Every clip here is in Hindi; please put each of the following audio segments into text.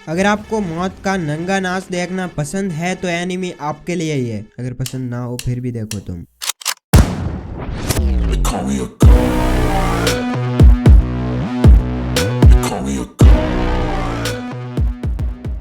अगर आपको मौत का नंगा नाच देखना पसंद है तो एनिमी आपके लिए ही है। अगर पसंद ना हो फिर भी देखो तुम। They call me a god. They call me a god.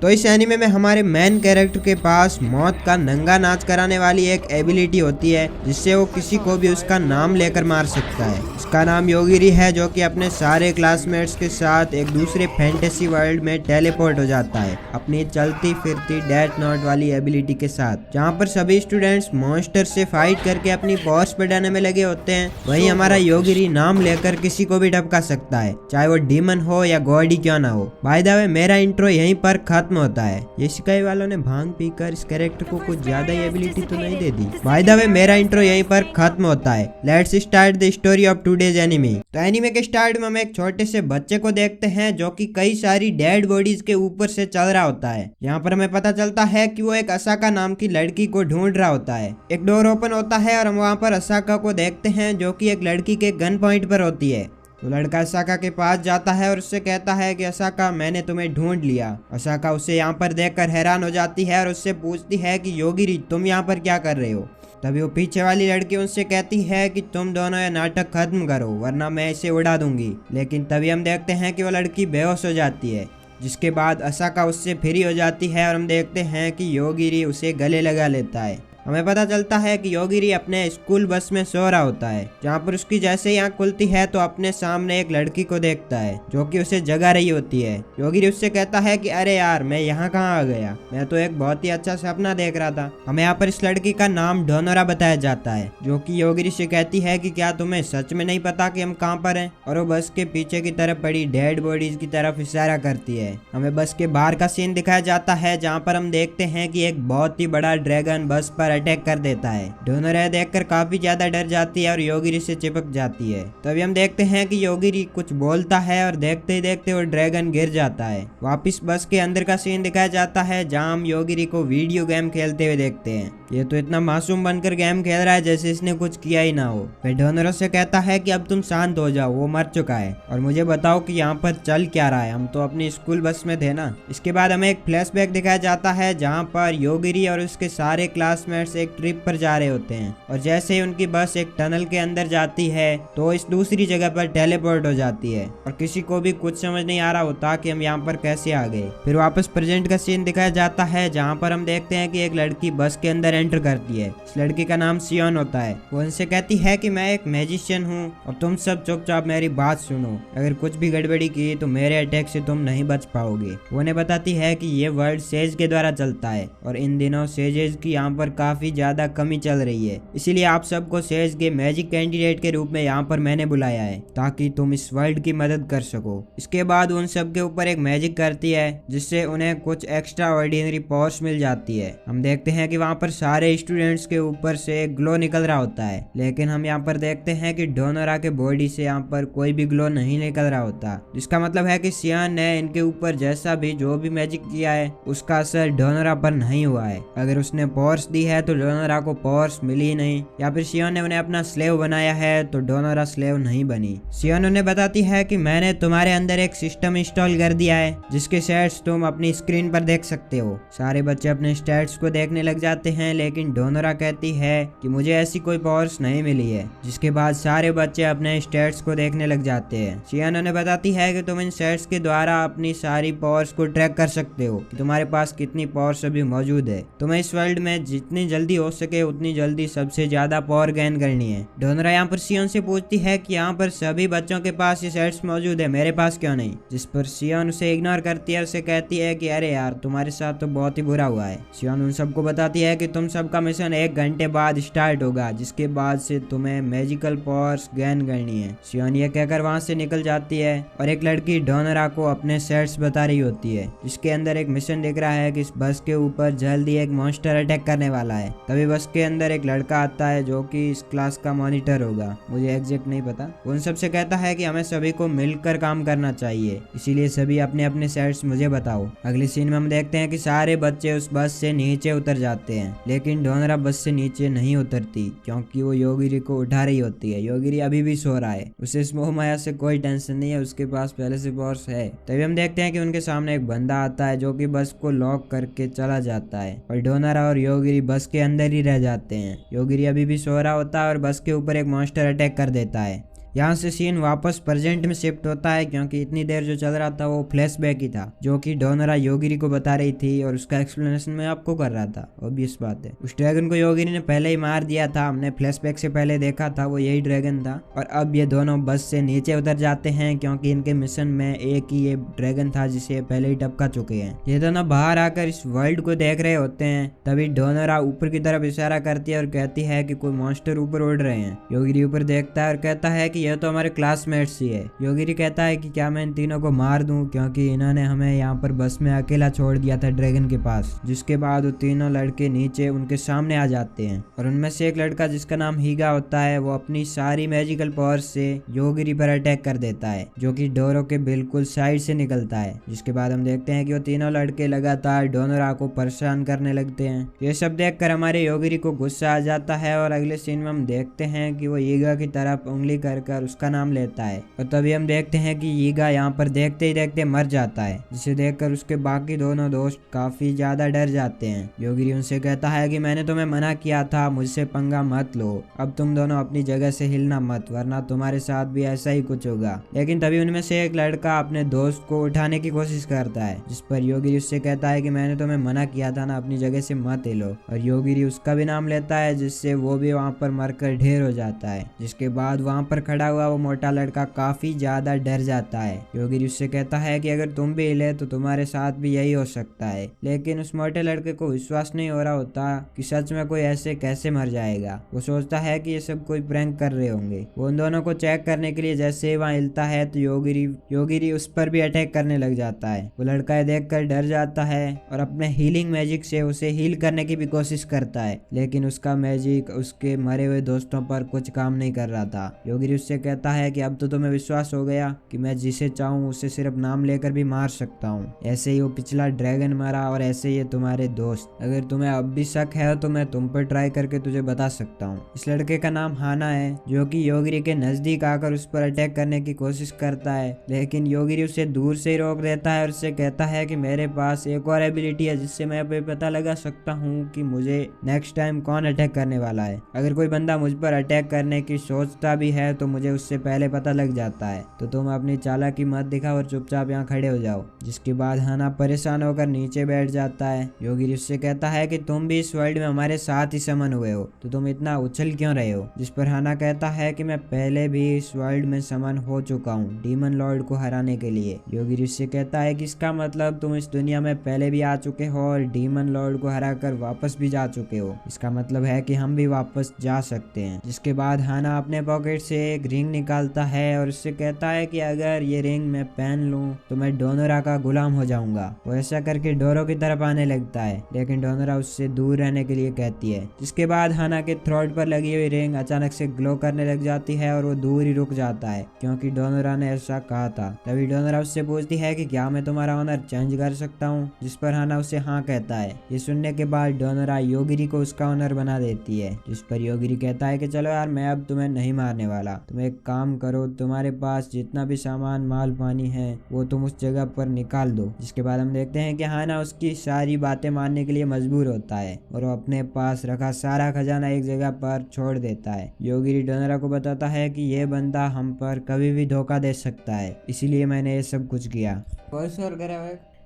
तो इस एनिमे में हमारे मेन कैरेक्टर के पास मौत का नंगा नाच कराने वाली एक एबिलिटी होती है, जिससे वो किसी को भी उसका नाम लेकर मार सकता है। उसका नाम योगिरी है, जो कि अपने सारे क्लासमेट्स के साथ एक दूसरे फैंटेसी वर्ल्ड में टेलीपोर्ट हो जाता है अपनी चलती फिरती डेथ नोट वाली एबिलिटी के साथ, जहाँ पर सभी स्टूडेंट्स मॉन्स्टर से फाइट करके अपनी पावर्स बढ़ाने में लगे होते हैं। वहीं हमारा योगिरी नाम लेकर किसी को भी टपका सकता है, चाहे वो डीमन हो या गॉड ही क्यों ना हो। बाय द वे मेरा इंट्रो यहीं पर खत्म होता है। ये शिकाई वालों ने भांग पीकर इस कैरेक्टर को कुछ ज्यादा ही एबिलिटी तो नहीं दे दी। बाय द वे मेरा इंट्रो यहीं पर खत्म होता है। Let's start the story of today's anime. तो एनिमे के स्टार्ट में हम एक छोटे से बच्चे को देखते हैं, जो कि कई सारी डेड बॉडीज के ऊपर से चल रहा होता है। यहाँ पर हमें पता चलता है कि वो एक असाका नाम की लड़की को ढूंढ रहा होता है। एक डोर ओपन होता है और हम वहाँ पर असाका को देखते हैं, जो कि एक लड़की के गन पॉइंट पर होती है। तो लड़का असाका के पास जाता है और उससे कहता है कि असाका, मैंने तुम्हें ढूंढ लिया। असाका उसे यहाँ पर देखकर हैरान हो जाती है और उससे पूछती है कि योगिरी, तुम यहाँ पर क्या कर रहे हो। तभी वो पीछे वाली लड़की उनसे कहती है कि तुम दोनों ये नाटक खत्म करो, वरना मैं इसे उड़ा दूंगी। लेकिन तभी हम देखते हैं कि वो लड़की बेहोश हो जाती है, जिसके बाद असाका उससे फ्री हो जाती है और हम देखते हैं कि योगिरी उसे गले लगा लेता है। हमें पता चलता है कि योगिरी अपने स्कूल बस में सो रहा होता है, जहाँ पर उसकी जैसे ही आँख खुलती है तो अपने सामने एक लड़की को देखता है, जो कि उसे जगा रही होती है। योगिरी उससे कहता है कि अरे यार, मैं यहाँ कहाँ आ गया, मैं तो एक बहुत ही अच्छा सपना देख रहा था। हमें यहाँ पर इस लड़की का नाम डोनोरा बताया जाता है, जो कि योगिरी से कहती है कि क्या तुम्हें सच में नहीं पता कि हम कहाँ पर हैं। और वो बस के पीछे की तरफ पड़ी डेड बॉडीज की तरफ इशारा करती है। हमें बस के बाहर का सीन दिखाया जाता है, जहाँ पर हम देखते हैं कि एक बहुत ही बड़ा ड्रैगन बस पर अटैक कर देता है। डोनोरा देखकर काफी ज्यादा डर जाती है और योगिरी से चिपक जाती है। तभी हम देखते हैं कि योगिरी कुछ बोलता है और देखते ही देखते वो ड्रैगन गिर जाता है। वापिस बस के अंदर का सीन दिखाया जाता है, जहाँ हम योगिरी को वीडियो गेम खेलते हुए देखते हैं। ये तो इतना मासूम बनकर गेम खेल रहा है जैसे इसने कुछ किया ही ना हो। वह डोनोरा से कहता है कि अब तुम शांत हो जाओ, वो मर चुका है, और मुझे बताओ कि यहाँ पर चल क्या रहा है, हम तो अपनी स्कूल बस में थे ना। इसके बाद हमें एक फ्लैशबैक दिखाया जाता है, जहाँ पर योगिरी और उसके सारे क्लासमेट्स एक ट्रिप पर जा रहे होते हैं, और जैसे ही उनकी बस एक टनल के अंदर जाती है तो इस दूसरी जगह पर टेलीपोर्ट हो जाती है, और किसी को भी कुछ समझ नहीं आ रहा होता कि हम यहाँ पर कैसे आ गए। फिर वापस प्रेजेंट का सीन दिखाया जाता है, जहाँ पर हम देखते हैं कि एक लड़की बस के अंदर एंटर करती है। इस लड़की का नाम सियोन होता है। वो उनसे कहती है कि मैं एक मैजिशियन हूँ और तुम सब चुपचाप मेरी बात सुनो, अगर कुछ भी गड़बड़ी की तो मेरे अटैक से तुम नहीं बच पाओगे। वो उन्हें बताती है कि ये वर्ल्ड सेज के द्वारा चलता है और इन दिनों सेजेस की यहाँ पर काफी ज्यादा कमी चल रही है, इसीलिए आप सबको सेज के मैजिक कैंडिडेट के रूप में यहाँ पर मैंने बुलाया है, ताकि तुम इस वर्ल्ड की मदद कर सको। इसके बाद उन सब के ऊपर एक मैजिक करती है, जिससे उन्हें कुछ एक्स्ट्रा ऑर्डिनरी पावर्स मिल जाती है। हम देखते हैं कि वहाँ पर सारे स्टूडेंट्स के ऊपर से ग्लो निकल रहा होता है, लेकिन हम यहाँ पर देखते हैं कि डोनोरा के बॉडी से यहाँ पर कोई भी ग्लो नहीं निकल रहा होता, जिसका मतलब है कि सियान ने इनके ऊपर जैसा भी जो भी मैजिक किया है उसका असर डोनोरा पर नहीं हुआ है। अगर उसने पावर्स दी है तो डोनोरा को पावर्स मिली ही नहीं, या फिर सियोन ने उन्हें अपना स्लेव बनाया है तो डोनोरा स्लेव नहीं बनी। सियोन उन्हें बताती है कि मैंने तुम्हारे अंदर एक सिस्टम इंस्टॉल कर दिया है, जिसके स्टैट्स तुम अपनी स्क्रीन पर देख सकते हो। सारे बच्चे अपने स्टैट्स को देखने लग जाते हैं, लेकिन डोनोरा कहती है कि मुझे ऐसी कोई पावर्स नहीं मिली है, जिसके बाद सारे बच्चे अपने स्टैट्स को देखने लग जाते हैं। सियोन उन्हें बताती है कि तुम इन स्टैट्स के द्वारा अपनी सारी पावर्स को ट्रैक कर सकते हो कि तुम्हारे पास कितनी पावर्स अभी मौजूद है। तुम्हें इस वर्ल्ड में जितनी जल्दी हो सके उतनी जल्दी सबसे ज्यादा पावर गेन करनी है। डोनोरा यहाँ पर सियोन से पूछती है कि यहाँ पर सभी बच्चों के पास ये सेट्स मौजूद है, मेरे पास क्यों नहीं, जिस पर सियोन उसे इग्नोर करती है और उसे कहती है कि अरे यार, तुम्हारे साथ तो बहुत ही बुरा हुआ है। सियोन उन सबको बताती है कि तुम सबका मिशन 1 घंटे बाद स्टार्ट होगा, जिसके बाद से तुम्हें मैजिकल पावर्स गेन करनी है। सियोन ये कहकर वहाँ से निकल जाती है और एक लड़की डोनोरा को अपने सेट्स बता रही होती है, जिसके अंदर एक मिशन दिख रहा है कि इस बस के ऊपर जल्दी एक मॉन्स्टर अटैक करने वाला है। तभी बस के अंदर एक लड़का आता है, जो कि इस क्लास का मॉनिटर होगा, मुझे एग्जैक्ट नहीं पता। उन सबसे कहता है कि हमें सभी को मिलकर काम करना चाहिए, इसीलिए सभी अपने अपने सेट्स मुझे बताओ। अगली सीन में हम देखते हैं कि सारे बच्चे उस बस से नीचे उतर जाते हैं, लेकिन डोनरा बस से नीचे नहीं उतरती क्योंकि वो योगिरी को उठा रही होती है। योगिरी अभी भी सो रहा है, उसे इस मोह माया से कोई टेंशन नहीं है, उसके पास पहले से पावर्स है। तभी हम देखते हैं कि उनके सामने एक बंदा आता है जो कि बस को लॉक करके चला जाता है और डोनरा और योगिरी बस के अंदर ही रह जाते हैं। योगिरी अभी भी सो रहा होता है और बस के ऊपर एक मॉन्स्टर अटैक कर देता है। यहाँ से सीन वापस प्रेजेंट में शिफ्ट होता है क्योंकि इतनी देर जो चल रहा था वो फ्लैशबैक ही था जो कि डोनरा योगिरी को बता रही थी और उसका एक्सप्लेनेशन मैं आपको कर रहा था। ऑब्वियस बात है, उस ड्रैगन को योगिरी ने पहले ही मार दिया था, हमने फ्लैशबैक से पहले देखा था वो यही ड्रैगन था। और अब ये दोनों बस से नीचे उतर जाते हैं क्योंकि इनके मिशन में एक ही ये ड्रैगन था जिसे ये पहले ही टपका चुके हैं। ये दोनों बाहर आकर इस वर्ल्ड को देख रहे होते हैं। तभी डोनरा ऊपर की तरफ इशारा करती है और कहती है कि कोई मॉन्स्टर ऊपर उड़ रहे हैं। योगिरी ऊपर देखता है और कहता है कि यह तो हमारे क्लासमेट्स ही है। योगिरी कहता है कि क्या मैं इन तीनों को मार दूं क्योंकि इन्होंने हमें यहाँ पर बस में अकेला छोड़ दिया था ड्रैगन के पास। जिसके बाद वो तीनों लड़के नीचे उनके सामने आ जाते हैं और उनमें से एक लड़का जिसका नाम हीगा होता है वो अपनी सारी मैजिकल पावर से योगिरी पर अटैक कर देता है जो कि डोरो के बिल्कुल साइड से निकलता है। जिसके बाद हम देखते हैं कि वो तीनों लड़के लगातार डोनरा को परेशान करने लगते हैं। ये सब देखकर हमारे योगिरी को गुस्सा आ जाता है और अगले सीन में हम देखते हैं कि वो हीगा की तरफ उंगली कर उसका नाम लेता है और तभी हम देखते हैं कि हीगा यहाँ पर देखते ही देखते मर जाता है, जिसे देखकर उसके बाकी दोनों दोस्त काफी ज्यादा डर जाते हैं। योगिरी उनसे कहता है कि मैंने तुम्हें मना किया था, मुझसे पंगा मत लो, अब तुम दोनों अपनी जगह से हिलना मत वरना तुम्हारे साथ भी ऐसा ही कुछ होगा। लेकिन तभी उनमें से एक लड़का अपने दोस्त को उठाने की कोशिश करता है, जिस पर योगिरी उससे कहता है कि मैंने तुम्हें मना किया था ना, अपनी जगह से मत हिलो। और योगिरी उसका भी नाम लेता है जिससे वो भी वहाँ पर मरकर ढेर हो जाता है। जिसके बाद वहाँ पर खड़ा हुआ वो मोटा लड़का काफी ज्यादा डर जाता है। योगिरी उससे कहता है कि अगर तुम भी हिले तो तुम्हारे साथ भी यही हो सकता है। लेकिन उस मोटे लड़के को विश्वास नहीं हो रहा होता कि सच में कोई ऐसे कैसे मर जाएगा। वो सोचता है कि ये सब कोई प्रैंक कर रहे होंगे। वो उन दोनों को चेक करने के लिए जैसे ही वहाँ हिलता है तो योगिरी उस पर भी अटैक करने लग जाता है। वो लड़का देखकर डर जाता है और अपने हीलिंग मैजिक से उसे हील करने की भी कोशिश करता है, लेकिन उसका मैजिक उसके मरे हुए दोस्तों पर कुछ काम नहीं कर रहा था। योगिरी उससे कहता है कि अब तो तुम्हें विश्वास हो गया कि मैं जिसे चाहूँ उसे सिर्फ नाम लेकर भी मार सकता हूँ। ऐसे ही वो पिछला ड्रैगन मारा और ऐसे ही तुम्हारे दोस्त। अगर तुम्हें अब भी शक है तो मैं तुम पर ट्राई करके तुझे बता सकता हूँ। इस लड़के का नाम हाना है जो कि योगिरी के नजदीक आकर उस पर अटैक करने की कोशिश करता है, लेकिन योगिरी उसे दूर से ही रोक देता है और उससे कहता है कि मेरे पास एक और एबिलिटी है जिससे मैं अभी पता लगा सकता हूँ कि मुझे नेक्स्ट टाइम कौन अटैक करने वाला है। अगर कोई बंदा मुझ पर अटैक करने की सोचता भी है तो मुझे उससे पहले पता लग जाता है, तो तुम अपनी चालाकी मत दिखाओ और चुपचाप यहाँ खड़े हो जाओ। जिसके बाद हाना परेशान होकर नीचे बैठ जाता है। योगिरी उससे कहता है कि तुम भी इस वर्ल्ड में हमारे साथ ही समन हुए हो तो तुम इतना उछल क्यों रहे हो। जिस पर हाना कहता है कि मैं पहले भी इस वर्ल्ड में समन हो चुका हूँ डीमन लॉर्ड को हराने के लिए। योगिरी उससे कहता है कि इसका मतलब तुम इस दुनिया में पहले भी आ चुके हो और डीमन लॉर्ड को हराकर वापस भी जा चुके हो, इसका मतलब है कि हम भी वापस जा सकते हैं। जिसके बाद हाना अपने पॉकेट से एक रिंग निकालता है और उससे कहता है कि अगर ये रिंग मैं पहन लूं तो मैं डोनरा का गुलाम हो जाऊंगा। वो ऐसा करके डोरो की तरफ आने लगता है, लेकिन डोनरा उससे दूर रहने के लिए कहती है। जिसके बाद हाना के थ्रोट पर लगी हुई रिंग अचानक से ग्लो करने लग जाती है और वो दूर ही रुक जाता है क्योंकि डोनरा ने ऐसा कहा था। तभी डोनरा उससे पूछती है कि क्या मैं तुम्हारा ऑनर चेंज कर सकता हूँ, जिस पर हाना उसे हाँ कहता है। ये सुनने के बाद डोनरा योगिरी को उसका ऑनर बना देती है, जिस पर योगिरी कहता है कि चलो यार मैं अब तुम्हें नहीं मारने वाला, तुम एक काम करो, तुम्हारे पास जितना भी सामान माल पानी है वो तुम उस जगह पर निकाल दो। जिसके बाद हम देखते हैं कि हाना उसकी सारी बातें मानने के लिए मजबूर होता है और वो अपने पास रखा सारा खजाना एक जगह पर छोड़ देता है। योगिरी डोनरा को बताता है कि ये बंदा हम पर कभी भी धोखा दे सकता है, इसीलिए मैंने ये सब कुछ किया।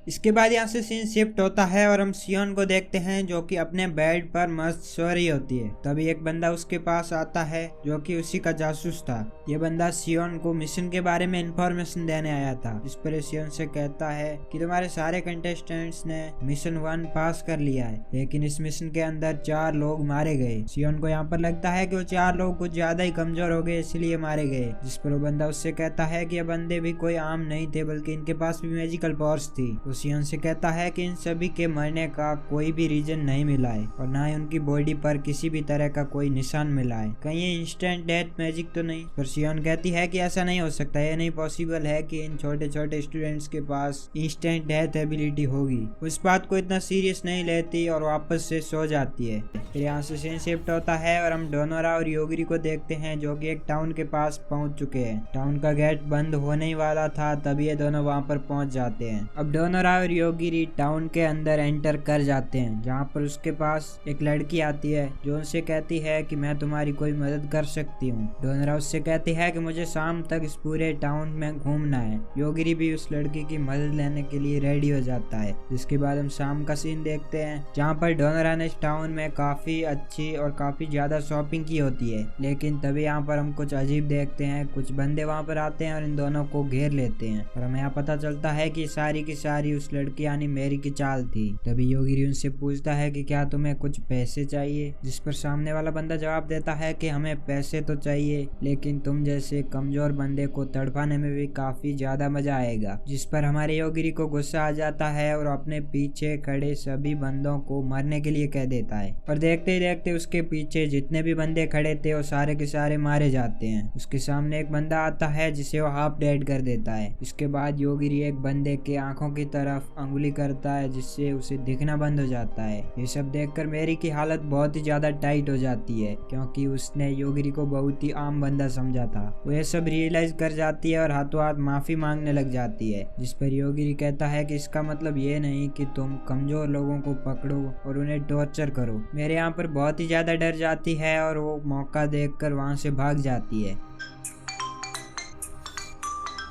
इसके बाद यहाँ से सीन शिफ्ट होता है और हम सियोन को देखते हैं जो कि अपने बेड पर मस्त सो रही होती है। तभी एक बंदा उसके पास आता है जो कि उसी का जासूस था। ये बंदा सियोन को मिशन के बारे में इंफॉर्मेशन देने आया था, जिस पर सियोन से कहता है कि तुम्हारे सारे कंटेस्टेंट्स ने मिशन 1 पास कर लिया है, लेकिन इस मिशन के अंदर 4 लोग मारे गए। सियोन को यहाँ पर लगता है कि वो 4 लोग कुछ ज्यादा ही कमजोर हो गए इसलिए मारे गए। जिस पर वो बंदा उससे कहता है कि ये बंदे भी कोई आम नहीं थे बल्कि इनके पास भी मैजिकल पावर्स थी। सियोन से कहता है कि इन सभी के मरने का कोई भी रीजन नहीं मिला है और ना ही उनकी बॉडी पर किसी भी तरह का कोई निशान मिला है। कहीं ये इंस्टेंट डेथ मैजिक तो नहीं? पर सियोन कहती है कि ऐसा नहीं हो सकता, ये नहीं पॉसिबल है कि इन छोटे छोटे स्टूडेंट्स के पास इंस्टेंट डेथ एबिलिटी होगी। उस बात को इतना सीरियस नहीं लेती और वापस से सो जाती है। फिर यहाँ से सीन शिफ्ट होता है और हम डोनोरा और योगिरी को देखते हैं जो कि एक टाउन के पास पहुंच चुके हैं। टाउन का गेट बंद होने ही वाला था तभी ये दोनों वहां पर पहुंच जाते हैं। अब डोनोरा और योगिरी टाउन के अंदर एंटर कर जाते हैं जहां पर उसके पास एक लड़की आती है जो उनसे कहती है कि मैं तुम्हारी कोई मदद कर सकती हूँ। डोनोरा उससे कहती है कि मुझे शाम तक इस पूरे टाउन में घूमना है। योगिरी भी उस लड़की की मदद लेने के लिए रेडी हो जाता है। जिसके बाद हम शाम का सीन देखते हैं जहाँ पर डोनोरा ने इस टाउन में काफी अच्छी और काफी ज्यादा शॉपिंग की होती है। लेकिन तभी यहाँ पर हम कुछ अजीब देखते हैं, कुछ बंदे वहाँ पर आते हैं और इन दोनों को घेर लेते हैं और हमें यहाँ पता चलता है कि सारी की सारी उस लड़की यानी मेरी की चाल थी। तभी योगिरी उनसे पूछता है कि क्या तुम्हें कुछ पैसे चाहिए, जिस पर सामने वाला बंदा जवाब देता है कि हमें पैसे तो चाहिए लेकिन तुम जैसे कमजोर बंदे को तड़पाने में भी काफी ज्यादा मजा आएगा। जिस पर हमारे योगिरी को गुस्सा आ जाता है और अपने पीछे खड़े सभी बंदों को मरने के लिए कह देता है और देखते ही देखते उसके पीछे जितने भी बंदे खड़े थे वो सारे के सारे मारे जाते हैं। उसके सामने एक बंदा आता है जिसे वो हाफ डेड कर देता है। इसके बाद योगिरी एक बंदे के आंखों की तरफ अंगुली करता है जिससे उसे दिखना बंद हो जाता है। ये सब देखकर मेरी की हालत बहुत ही ज्यादा टाइट हो जाती है क्योंकि उसने योगिरी को बहुत ही आम बंदा समझा था। वो ये सब रियलाइज कर जाती है और हाथों हाथ माफी मांगने लग जाती है। जिस पर योगिरी कहता है कि इसका मतलब ये नहीं कि तुम कमजोर लोगों को पकड़ो और उन्हें टॉर्चर करो। मेरे यहाँ पर बहुत ही ज्यादा डर जाती है और वो मौका देखकर वहां से भाग जाती है।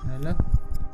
हेलो,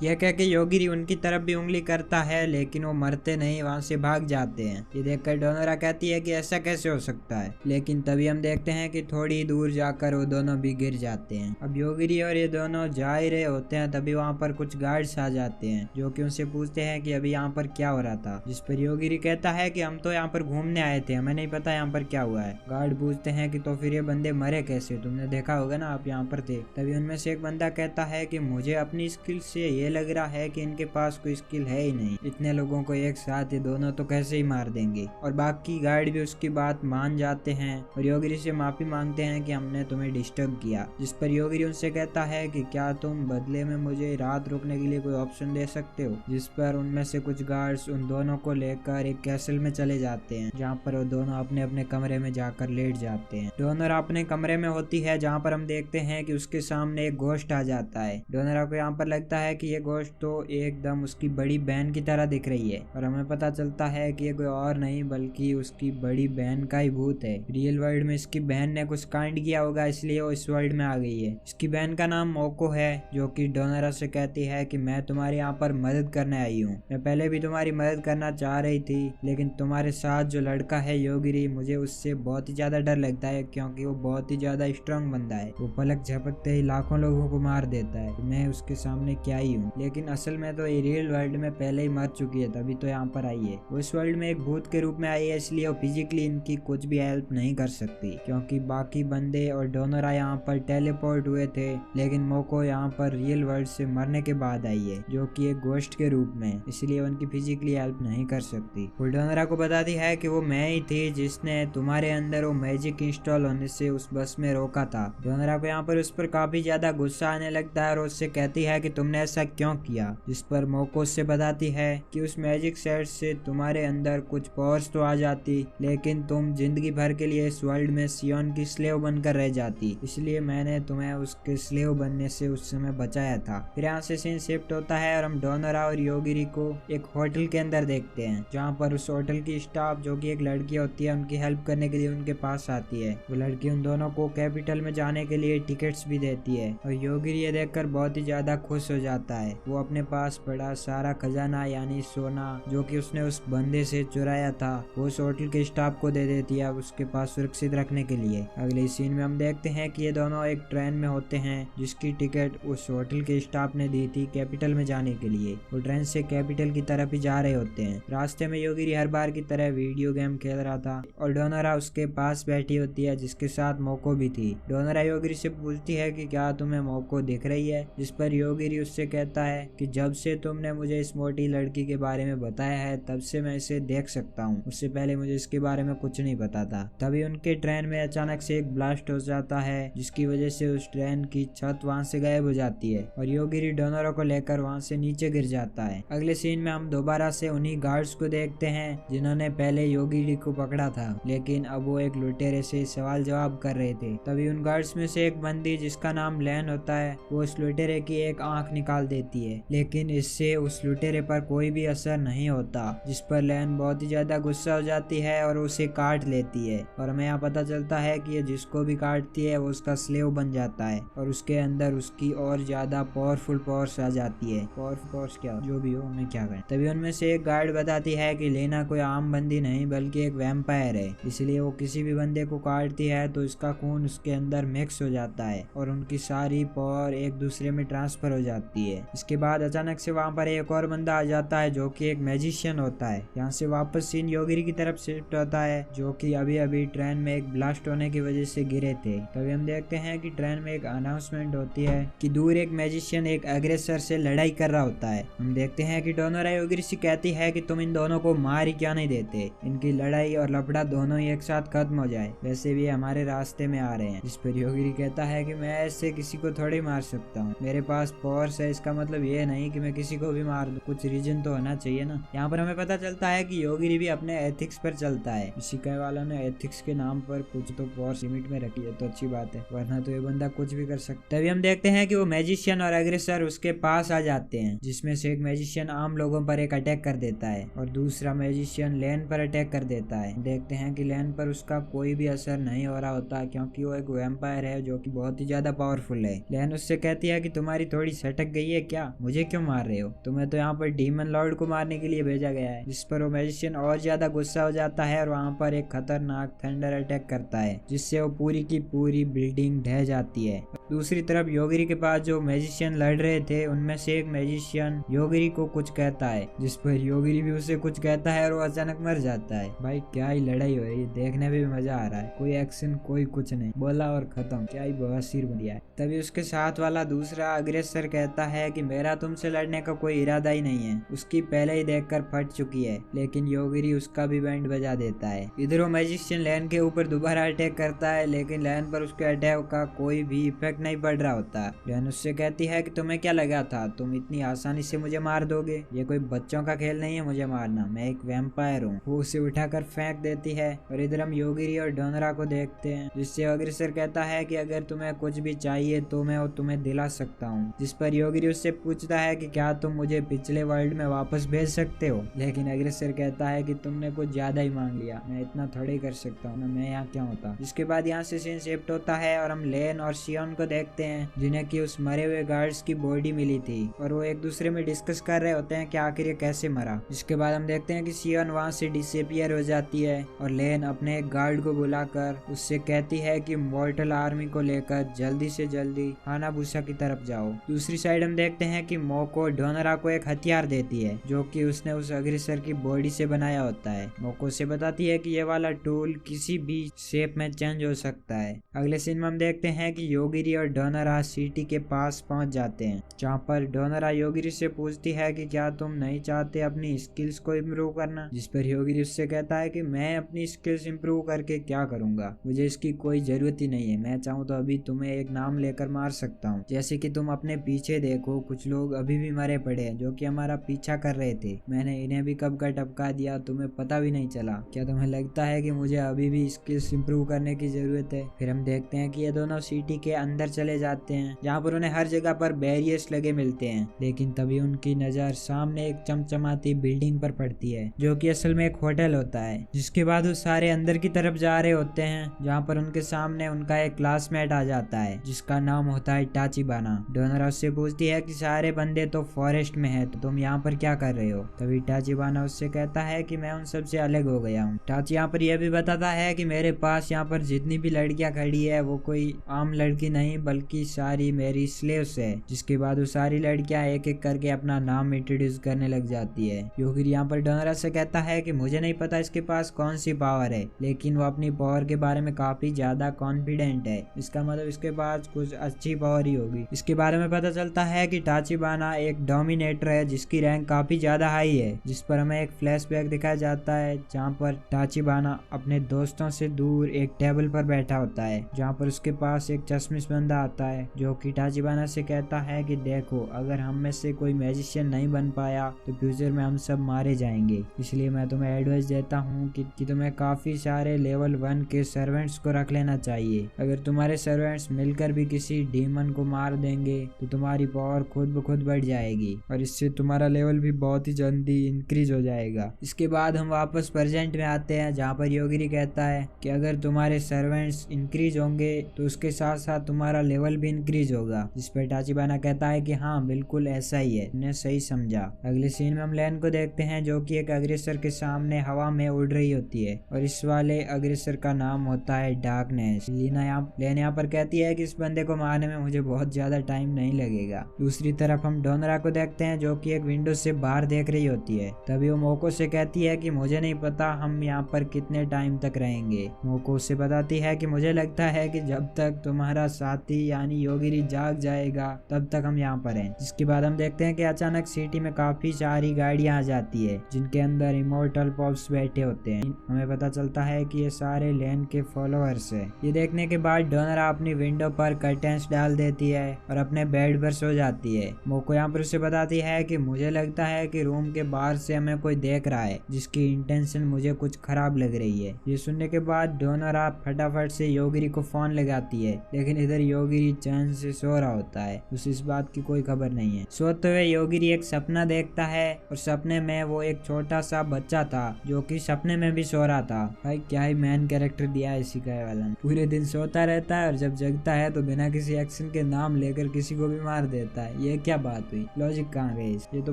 यह कह के योगिरी उनकी तरफ भी उंगली करता है लेकिन वो मरते नहीं, वहां से भाग जाते हैं। ये देखकर डोनोरा कहती है कि ऐसा कैसे हो सकता है, लेकिन तभी हम देखते हैं कि थोड़ी दूर जाकर वो दोनों भी गिर जाते हैं। अब योगिरी और ये दोनों जा ही रहे होते हैं तभी वहाँ पर कुछ गार्ड्स आ जाते हैं जो कि उनसे पूछते हैं कि अभी यहाँ पर क्या हो रहा था। जिस पर योगिरी कहता है कि हम तो यहाँ पर घूमने आए थे, हमें नहीं पता यहाँ पर क्या हुआ है। गार्ड पूछते हैं कि तो फिर ये बंदे मरे कैसे, तुमने देखा होगा ना, आप यहाँ पर थे। तभी उनमें से एक बंदा कहता है कि मुझे अपनी स्किल से ये लग रहा है कि इनके पास कोई स्किल है ही नहीं, इतने लोगों को एक साथ ये दोनों तो कैसे ही मार देंगे। और बाकी गार्ड भी उसकी बात मान जाते हैं और योगिरी से माफी मांगते हैं कि हमने तुम्हें डिस्टर्ब किया। जिस पर योगिरी उनसे कहता है कि क्या तुम बदले में मुझे रात रुकने के लिए कोई ऑप्शन दे सकते हो। जिस पर उनमें से कुछ गार्ड्स उन दोनों को लेकर एक कैसल में चले जाते हैं जहाँ पर वो दोनों अपने अपने कमरे में जाकर लेट जाते हैं। डोनोरा अपने कमरे में होती है जहाँ पर हम देखते हैं कि उसके सामने एक घोस्ट आ जाता है। डोनोरा को यहाँ पर लगता है कि ये घोस्ट तो एकदम उसकी बड़ी बहन की तरह दिख रही है और हमें पता चलता है कि ये कोई और नहीं बल्कि उसकी बड़ी बहन का ही भूत है। रियल वर्ल्ड में इसकी बहन ने कुछ कांड किया होगा इसलिए वो इस वर्ल्ड में आ गई है। इसकी बहन का नाम मोको है जो कि डोनोरा से कहती है कि मैं तुम्हारे यहाँ पर मदद करने आई हूँ। मैं पहले भी तुम्हारी मदद करना चाह रही थी लेकिन तुम्हारे साथ जो लड़का है योगिरी, मुझे उससे बहुत ही ज्यादा डर लगता है क्योंकि वो बहुत ही ज्यादा स्ट्रांग बंदा है। वो पलक झपकते ही लाखों लोगों को मार देता है। मैं उसके सामने क्या ही हूँ, लेकिन असल में तो ये रियल वर्ल्ड में पहले ही मर चुकी है तभी तो यहाँ पर आई है। वो इस वर्ल्ड में एक भूत के रूप में आई है इसलिए वो फिजिकली इनकी कुछ भी हेल्प नहीं कर सकती क्योंकि बाकी बंदे और डोनोरा यहाँ पर टेलीपोर्ट हुए थे। लेकिन मोको यहाँ पर रियल वर्ल्ड से मरने के बाद आई है जो कि एक घोस्ट के रूप में, इसलिए उनकी फिजिकली हेल्प नहीं कर सकती। वो डोनोरा को बताती है कि वो मैं ही थी जिसने तुम्हारे अंदर वो मैजिक इंस्टॉल होने से उस बस में रोका था। डोनोरा को यहाँ पर उस पर काफी ज्यादा गुस्सा आने लगता है और उससे कहती है कि तुमने ऐसा क्यों किया। जिस पर मोको उससे बताती है कि उस मैजिक सेट से तुम्हारे अंदर कुछ पावर्स तो आ जाती लेकिन तुम जिंदगी भर के लिए इस वर्ल्ड में सियोन की स्लेव बनकर रह जाती, इसलिए मैंने तुम्हें उसके स्लेव बनने से उस समय बचाया था। फिर यहाँ से सीन शिफ्ट होता है और हम डोनोरा और योगिरी को एक होटल के अंदर देखते हैं जहाँ पर उस होटल की स्टाफ जो कि एक लड़की होती है उनकी हेल्प करने के लिए उनके पास आती है। वो लड़की उन दोनों को कैपिटल में जाने के लिए टिकट्स भी देती है और योगिरी ये देखकर बहुत ही ज्यादा खुश हो जाता है। वो अपने पास पड़ा सारा खजाना यानी सोना जो कि उसने उस बंदे से चुराया था वो उस होटल के स्टाफ को दे देती है उसके पास सुरक्षित रखने के लिए। अगले सीन में हम देखते हैं कि ये दोनों एक ट्रेन में होते हैं जिसकी टिकट उस होटल के स्टाफ ने दी थी कैपिटल में जाने के लिए। वो ट्रेन से कैपिटल की तरफ ही जा रहे होते हैं। रास्ते में योगिरी हर बार की तरह वीडियो गेम खेल रहा था और डोनोरा उसके पास बैठी होती है जिसके साथ मोको भी थी। डोनोरा योगिरी से पूछती है कि क्या तुम्हें मोको दिख रही है, जिस पर योगिरी उससे कहता कहता है कि जब से तुमने मुझे इस मोटी लड़की के बारे में बताया है तब से मैं इसे देख सकता हूँ, उससे पहले मुझे इसके बारे में कुछ नहीं पता था। तभी उनके ट्रेन में अचानक से एक ब्लास्ट हो जाता है जिसकी वजह से उस ट्रेन की छत वहाँ से गायब हो जाती है और योगिरी डोनोरा को लेकर वहाँ से नीचे गिर जाता है। अगले सीन में हम दोबारा से उन्हीं गार्ड्स को देखते हैं जिन्होंने पहले योगिरी को पकड़ा था, लेकिन अब वो एक लुटेरे से सवाल जवाब कर रहे थे। तभी उन गार्ड्स में से एक बंदी जिसका नाम लैन होता है वो उस लुटेरे की एक आंख निकाल देती है, लेकिन इससे उस लुटेरे पर कोई भी असर नहीं होता, जिस पर लैन बहुत ही ज्यादा गुस्सा हो जाती है और उसे काट लेती है। और हमें यहाँ पता चलता है कि ये जिसको भी काटती है वो उसका स्लेव बन जाता है और उसके अंदर उसकी और ज्यादा पावरफुल पावर्स आ जाती है। पावरफुल पावर्स क्या जो भी हो, हमें क्या करें। तभी उनमें से एक गार्ड बताती है कि लेना कोई आम बंदी नहीं बल्कि एक वैम्पायर है, इसलिए वो किसी भी बंदे को काटती है तो इसका खून उसके अंदर मिक्स हो जाता है और उनकी सारी पावर एक दूसरे में ट्रांसफर हो जाती है। इसके बाद अचानक से वहाँ पर एक और बंदा आ जाता है जो कि एक मैजिशियन होता है। यहाँ से वापस सीन योगिरी की तरफ शिफ्ट होता है जो कि अभी अभी ट्रेन में एक ब्लास्ट होने की वजह से गिरे थे। तभी हम देखते हैं कि ट्रेन में एक अनाउंसमेंट होती है कि दूर एक मैजिशियन एक एग्रेसर से लड़ाई कर रहा होता है। हम देखते हैं कि डोनोरा योगिरी से कहती है कि तुम इन दोनों को मार ही क्या नहीं देते, इनकी लड़ाई और लफड़ा दोनों ही एक साथ खत्म हो जाए, वैसे भी हमारे रास्ते में आ रहे हैं। इस पर योगिरी कहता है कि मैं ऐसे किसी को थोड़ी मार सकता हूँ, मेरे पास पावर्स है, इसका मतलब ये नहीं कि मैं किसी को भी मार दूं, कुछ रीजन तो होना चाहिए ना। यहाँ पर हमें पता चलता है कि योगिरी भी अपने एथिक्स पर चलता है। शिकाय वालों ने एथिक्स के नाम पर कुछ तो पावर्स लिमिट में रखी है तो अच्छी बात है, वरना तो ये बंदा कुछ भी कर सकता है। तभी हम देखते हैं कि वो मैजिशियन और एग्रेसर उसके पास आ जाते हैं, जिसमें से एक मैजिशियन आम लोगों पर एक अटैक कर देता है और दूसरा मैजिशियन लैन पर अटैक कर देता है। देखते हैं कि लैन पर उसका कोई भी असर नहीं हो रहा होता क्योंकि वो एक वैम्पायर है जो कि बहुत ही ज्यादा पावरफुल है। लैन उससे कहती है कि तुम्हारी थोड़ी सटक गई है क्या, मुझे क्यों मार रहे हो, तुम्हें तो यहाँ पर डीमन लॉर्ड को मारने के लिए भेजा गया है। जिस पर वो मैजिशियन और ज्यादा गुस्सा हो जाता है और वहाँ पर एक खतरनाक थंडर अटैक करता है जिससे वो पूरी की पूरी बिल्डिंग ढह जाती है। दूसरी तरफ योगिरी के पास जो मैजिशियन लड़ रहे थे उनमें से एक मैजिशियन योगिरी को कुछ कहता है, जिस पर योगिरी भी उसे कुछ कहता है और वो अचानक मर जाता है। भाई क्या ही लड़ाई हो रही है, देखने में भी मजा आ रहा है, कोई एक्शन कोई कुछ नहीं, बोला और खत्म, क्या ही बवासीर बढ़िया है। तभी उसके साथ वाला दूसरा अग्रेसर कहता है कि मेरा तुमसे लड़ने का कोई इरादा ही नहीं है, उसकी पहले ही देखकर फट चुकी है, लेकिन योगिरी उसका भी बैंड बजा देता है। इधर वो मैजिशियन लैन के ऊपर दोबारा अटैक करता है, लेकिन लैन पर उसके अटैक का कोई भी इफेक्ट नहीं पड़ रहा होता। लैन उससे कहती है कि तुम्हें क्या लगा था तुम इतनी आसानी से मुझे मार दोगे, ये कोई बच्चों का खेल नहीं है मुझे मारना, मैं एक वैम्पायर हूँ। वो उसे उठाकर फेंक देती है और इधर हम योगिरी और डोनोरा को देखते हैं, जिससे अग्रेसर कहता है कि अगर तुम्हें कुछ भी चाहिए तो मैं वो तुम्हें दिला सकता हूँ। जिस पर योगिरी उससे पूछता है कि क्या तुम मुझे पिछले वर्ल्ड में वापस भेज सकते हो, लेकिन अग्रेसर कहता है कि तुमने कुछ ज्यादा ही मांग लिया, मैं इतना थोड़े कर सकता हूँ ना, मैं यहाँ क्या होता। जिसके बाद यहाँ से सीन शिफ्ट होता है और हम लेन और शियोन को देखते हैं जिन्हें की उस मरे हुए गार्ड्स की बॉडी मिली थी और वो एक दूसरे में डिस्कस कर रहे होते हैं कि आखिर ये कैसे मरा। जिसके बाद हम देखते हैं कि शियोन वहाँ से डिसअपियर हो जाती है और लेन अपने एक गार्ड को बुलाकर उससे कहती है कि मॉर्टल आर्मी को लेकर जल्दी से जल्दी हानाबुसा की तरफ जाओ। दूसरी साइड हम देखते हैं कि मोको डोनोरा को एक हथियार देती है जो कि उसने उस अग्रेसर की बॉडी से बनाया होता है। मोको से बताती है कि ये वाला टूल किसी भी शेप में चेंज हो सकता है। अगले सीन में हम देखते हैं कि योगिरी और डोनोरा सिटी के पास पहुंच जाते हैं, जहाँ पर डोनोरा योगिरी से पूछती है कि क्या तुम नहीं चाहते अपनी स्किल्स को इम्प्रूव करना, जिस पर योगिरी उससे कहता है कि मैं अपनी स्किल्स इम्प्रूव करके क्या करूंगा, मुझे इसकी कोई जरूरत ही नहीं है, मैं चाहूँ तो अभी तुम्हें एक नाम लेकर मार सकता हूँ। जैसे कि तुम अपने पीछे देखो, कुछ लोग अभी भी मरे पड़े हैं जो कि हमारा पीछा कर रहे थे, मैंने इन्हें भी कब का टपका दिया, तुम्हें पता भी नहीं चला। क्या तुम्हें लगता है कि मुझे अभी भी स्किल्स इम्प्रूव करने की जरूरत है? फिर हम देखते हैं कि ये दोनों सिटी के अंदर चले जाते हैं, जहाँ पर उन्हें हर जगह पर बैरियर्स लगे मिलते हैं, लेकिन तभी उनकी नजर सामने एक चमचमाती बिल्डिंग पर पड़ती है जो कि असल में एक होटल होता है। जिसके बाद वो सारे अंदर की तरफ जा रहे होते हैं, जहाँ पर उनके सामने उनका एक क्लासमेट आ जाता है जिसका नाम होता है टाचिबाना। डोनोरा उससे पूछती है कि सारे बंदे तो फॉरेस्ट में है, तो तुम यहाँ पर क्या कर रहे हो? तभी टाचिबाना उससे कहता है कि मैं उन सब से अलग हो गया हूँ। टाची यहाँ पर यह भी बताता है कि मेरे पास यहाँ पर जितनी भी लड़कियां खड़ी है वो कोई आम लड़की नहीं बल्कि सारी मेरी स्लेव्स है। जिसके बाद वो सारी लड़कियां एक एक करके अपना नाम इंट्रोड्यूस करने लग जाती है। योगिरी यहाँ पर डोनोरा से कहता है कि मुझे नहीं पता इसके पास कौन सी पावर है, लेकिन वो अपनी पावर के बारे में काफी ज्यादा कॉन्फिडेंट है, इसका मतलब इसके पास कुछ अच्छी पावर ही होगी। इसके बारे में पता चलता है कि टाचिबाना एक डोमिनेटर है जिसकी रैंक काफी ज्यादा हाई है, जिस पर हमें एक फ्लैशबैक दिखाया जाता है जहाँ पर टाचिबाना अपने दोस्तों से दूर एक टेबल पर बैठा होता है, जहाँ पर उसके पास एक चश्मिश बंदा आता है जो कि टाचिबाना से कहता है कि देखो, अगर हम में से कोई मैजिशियन नहीं बन पाया तो फ्यूचर में हम सब मारे जाएंगे, इसलिए मैं तुम्हें एडवाइस देता हूँ कि तुम्हें काफी सारे लेवल 1 के सर्वेंट्स को रख लेना चाहिए। अगर तुम्हारे सर्वेंट्स मिलकर भी किसी डीमन को मार देंगे तो तुम्हारी पावर खुद ब खुद बढ़ जाएगी और इससे तुम्हारा लेवल भी बहुत ही जल्दी इंक्रीज हो जाएगा। इसके बाद हम वापस प्रेजेंट में आते हैं जहाँ पर योगिरी कहता है कि अगर तुम्हारे सर्वेंट्स इंक्रीज होंगे तो उसके साथ साथ तुम्हारा लेवल भी इंक्रीज होगा, जिस पर टाचिबाना कहता है कि हाँ बिल्कुल ऐसा ही है, तुमने सही समझा। अगले सीन में हम लेन को देखते हैं जो कि एक अग्रेसर के सामने हवा में उड़ रही होती है और इस वाले अग्रेसर का नाम होता है डार्कनेस। लेन यहाँ पर कहती है कि इस बंदे को मारने में मुझे बहुत ज्यादा टाइम नहीं लगेगा। दूसरी तरफ हम डोनरा को देखते हैं जो कि एक विंडो से बाहर देख रही होती है। तभी वो मोको से कहती है कि मुझे नहीं पता हम यहाँ पर कितने टाइम तक रहेंगे। मोको उससे बताती है कि मुझे लगता है कि जब तक तुम्हारा साथी यानी योगिरी जाग जाएगा तब तक हम यहाँ पर हैं। जिसके बाद हम देखते हैं कि अचानक सिटी में काफी सारी गाड़ियां आ जाती है जिनके अंदर इमोर्टल पॉप्स बैठे होते हैं। हमें पता चलता है कि ये सारे लेन के फॉलोअर्स हैं। ये देखने के बाद डोनरा अपनी विंडो पर कर्टेंस डाल देती है और अपने बेड पर सो जाती है। मोको यहाँ पर उसे बताती है कि मुझे लगता है कि रूम के बाहर से हमें कोई देख रहा है जिसकी इंटेंशन मुझे कुछ खराब लग रही है। ये सुनने के बाद डोनरा फटाफट से योगिरी को फोन लगाती है, लेकिन इधर योगिरी चैन से सो रहा होता है, उसे इस बात की कोई खबर नहीं है। सोते हुए योगिरी एक सपना देखता है और सपने में वो एक छोटा सा बच्चा था जो कि सपने में भी सो रहा था। भाई क्या ही मैन कैरेक्टर दिया है इसी का वाला। पूरे दिन सोता रहता है और जब जगता है तो बिना किसी एक्शन के नाम लेकर किसी को भी मार देता है। ये क्या बात हुई, लॉजिक कहाँ गई? ये तो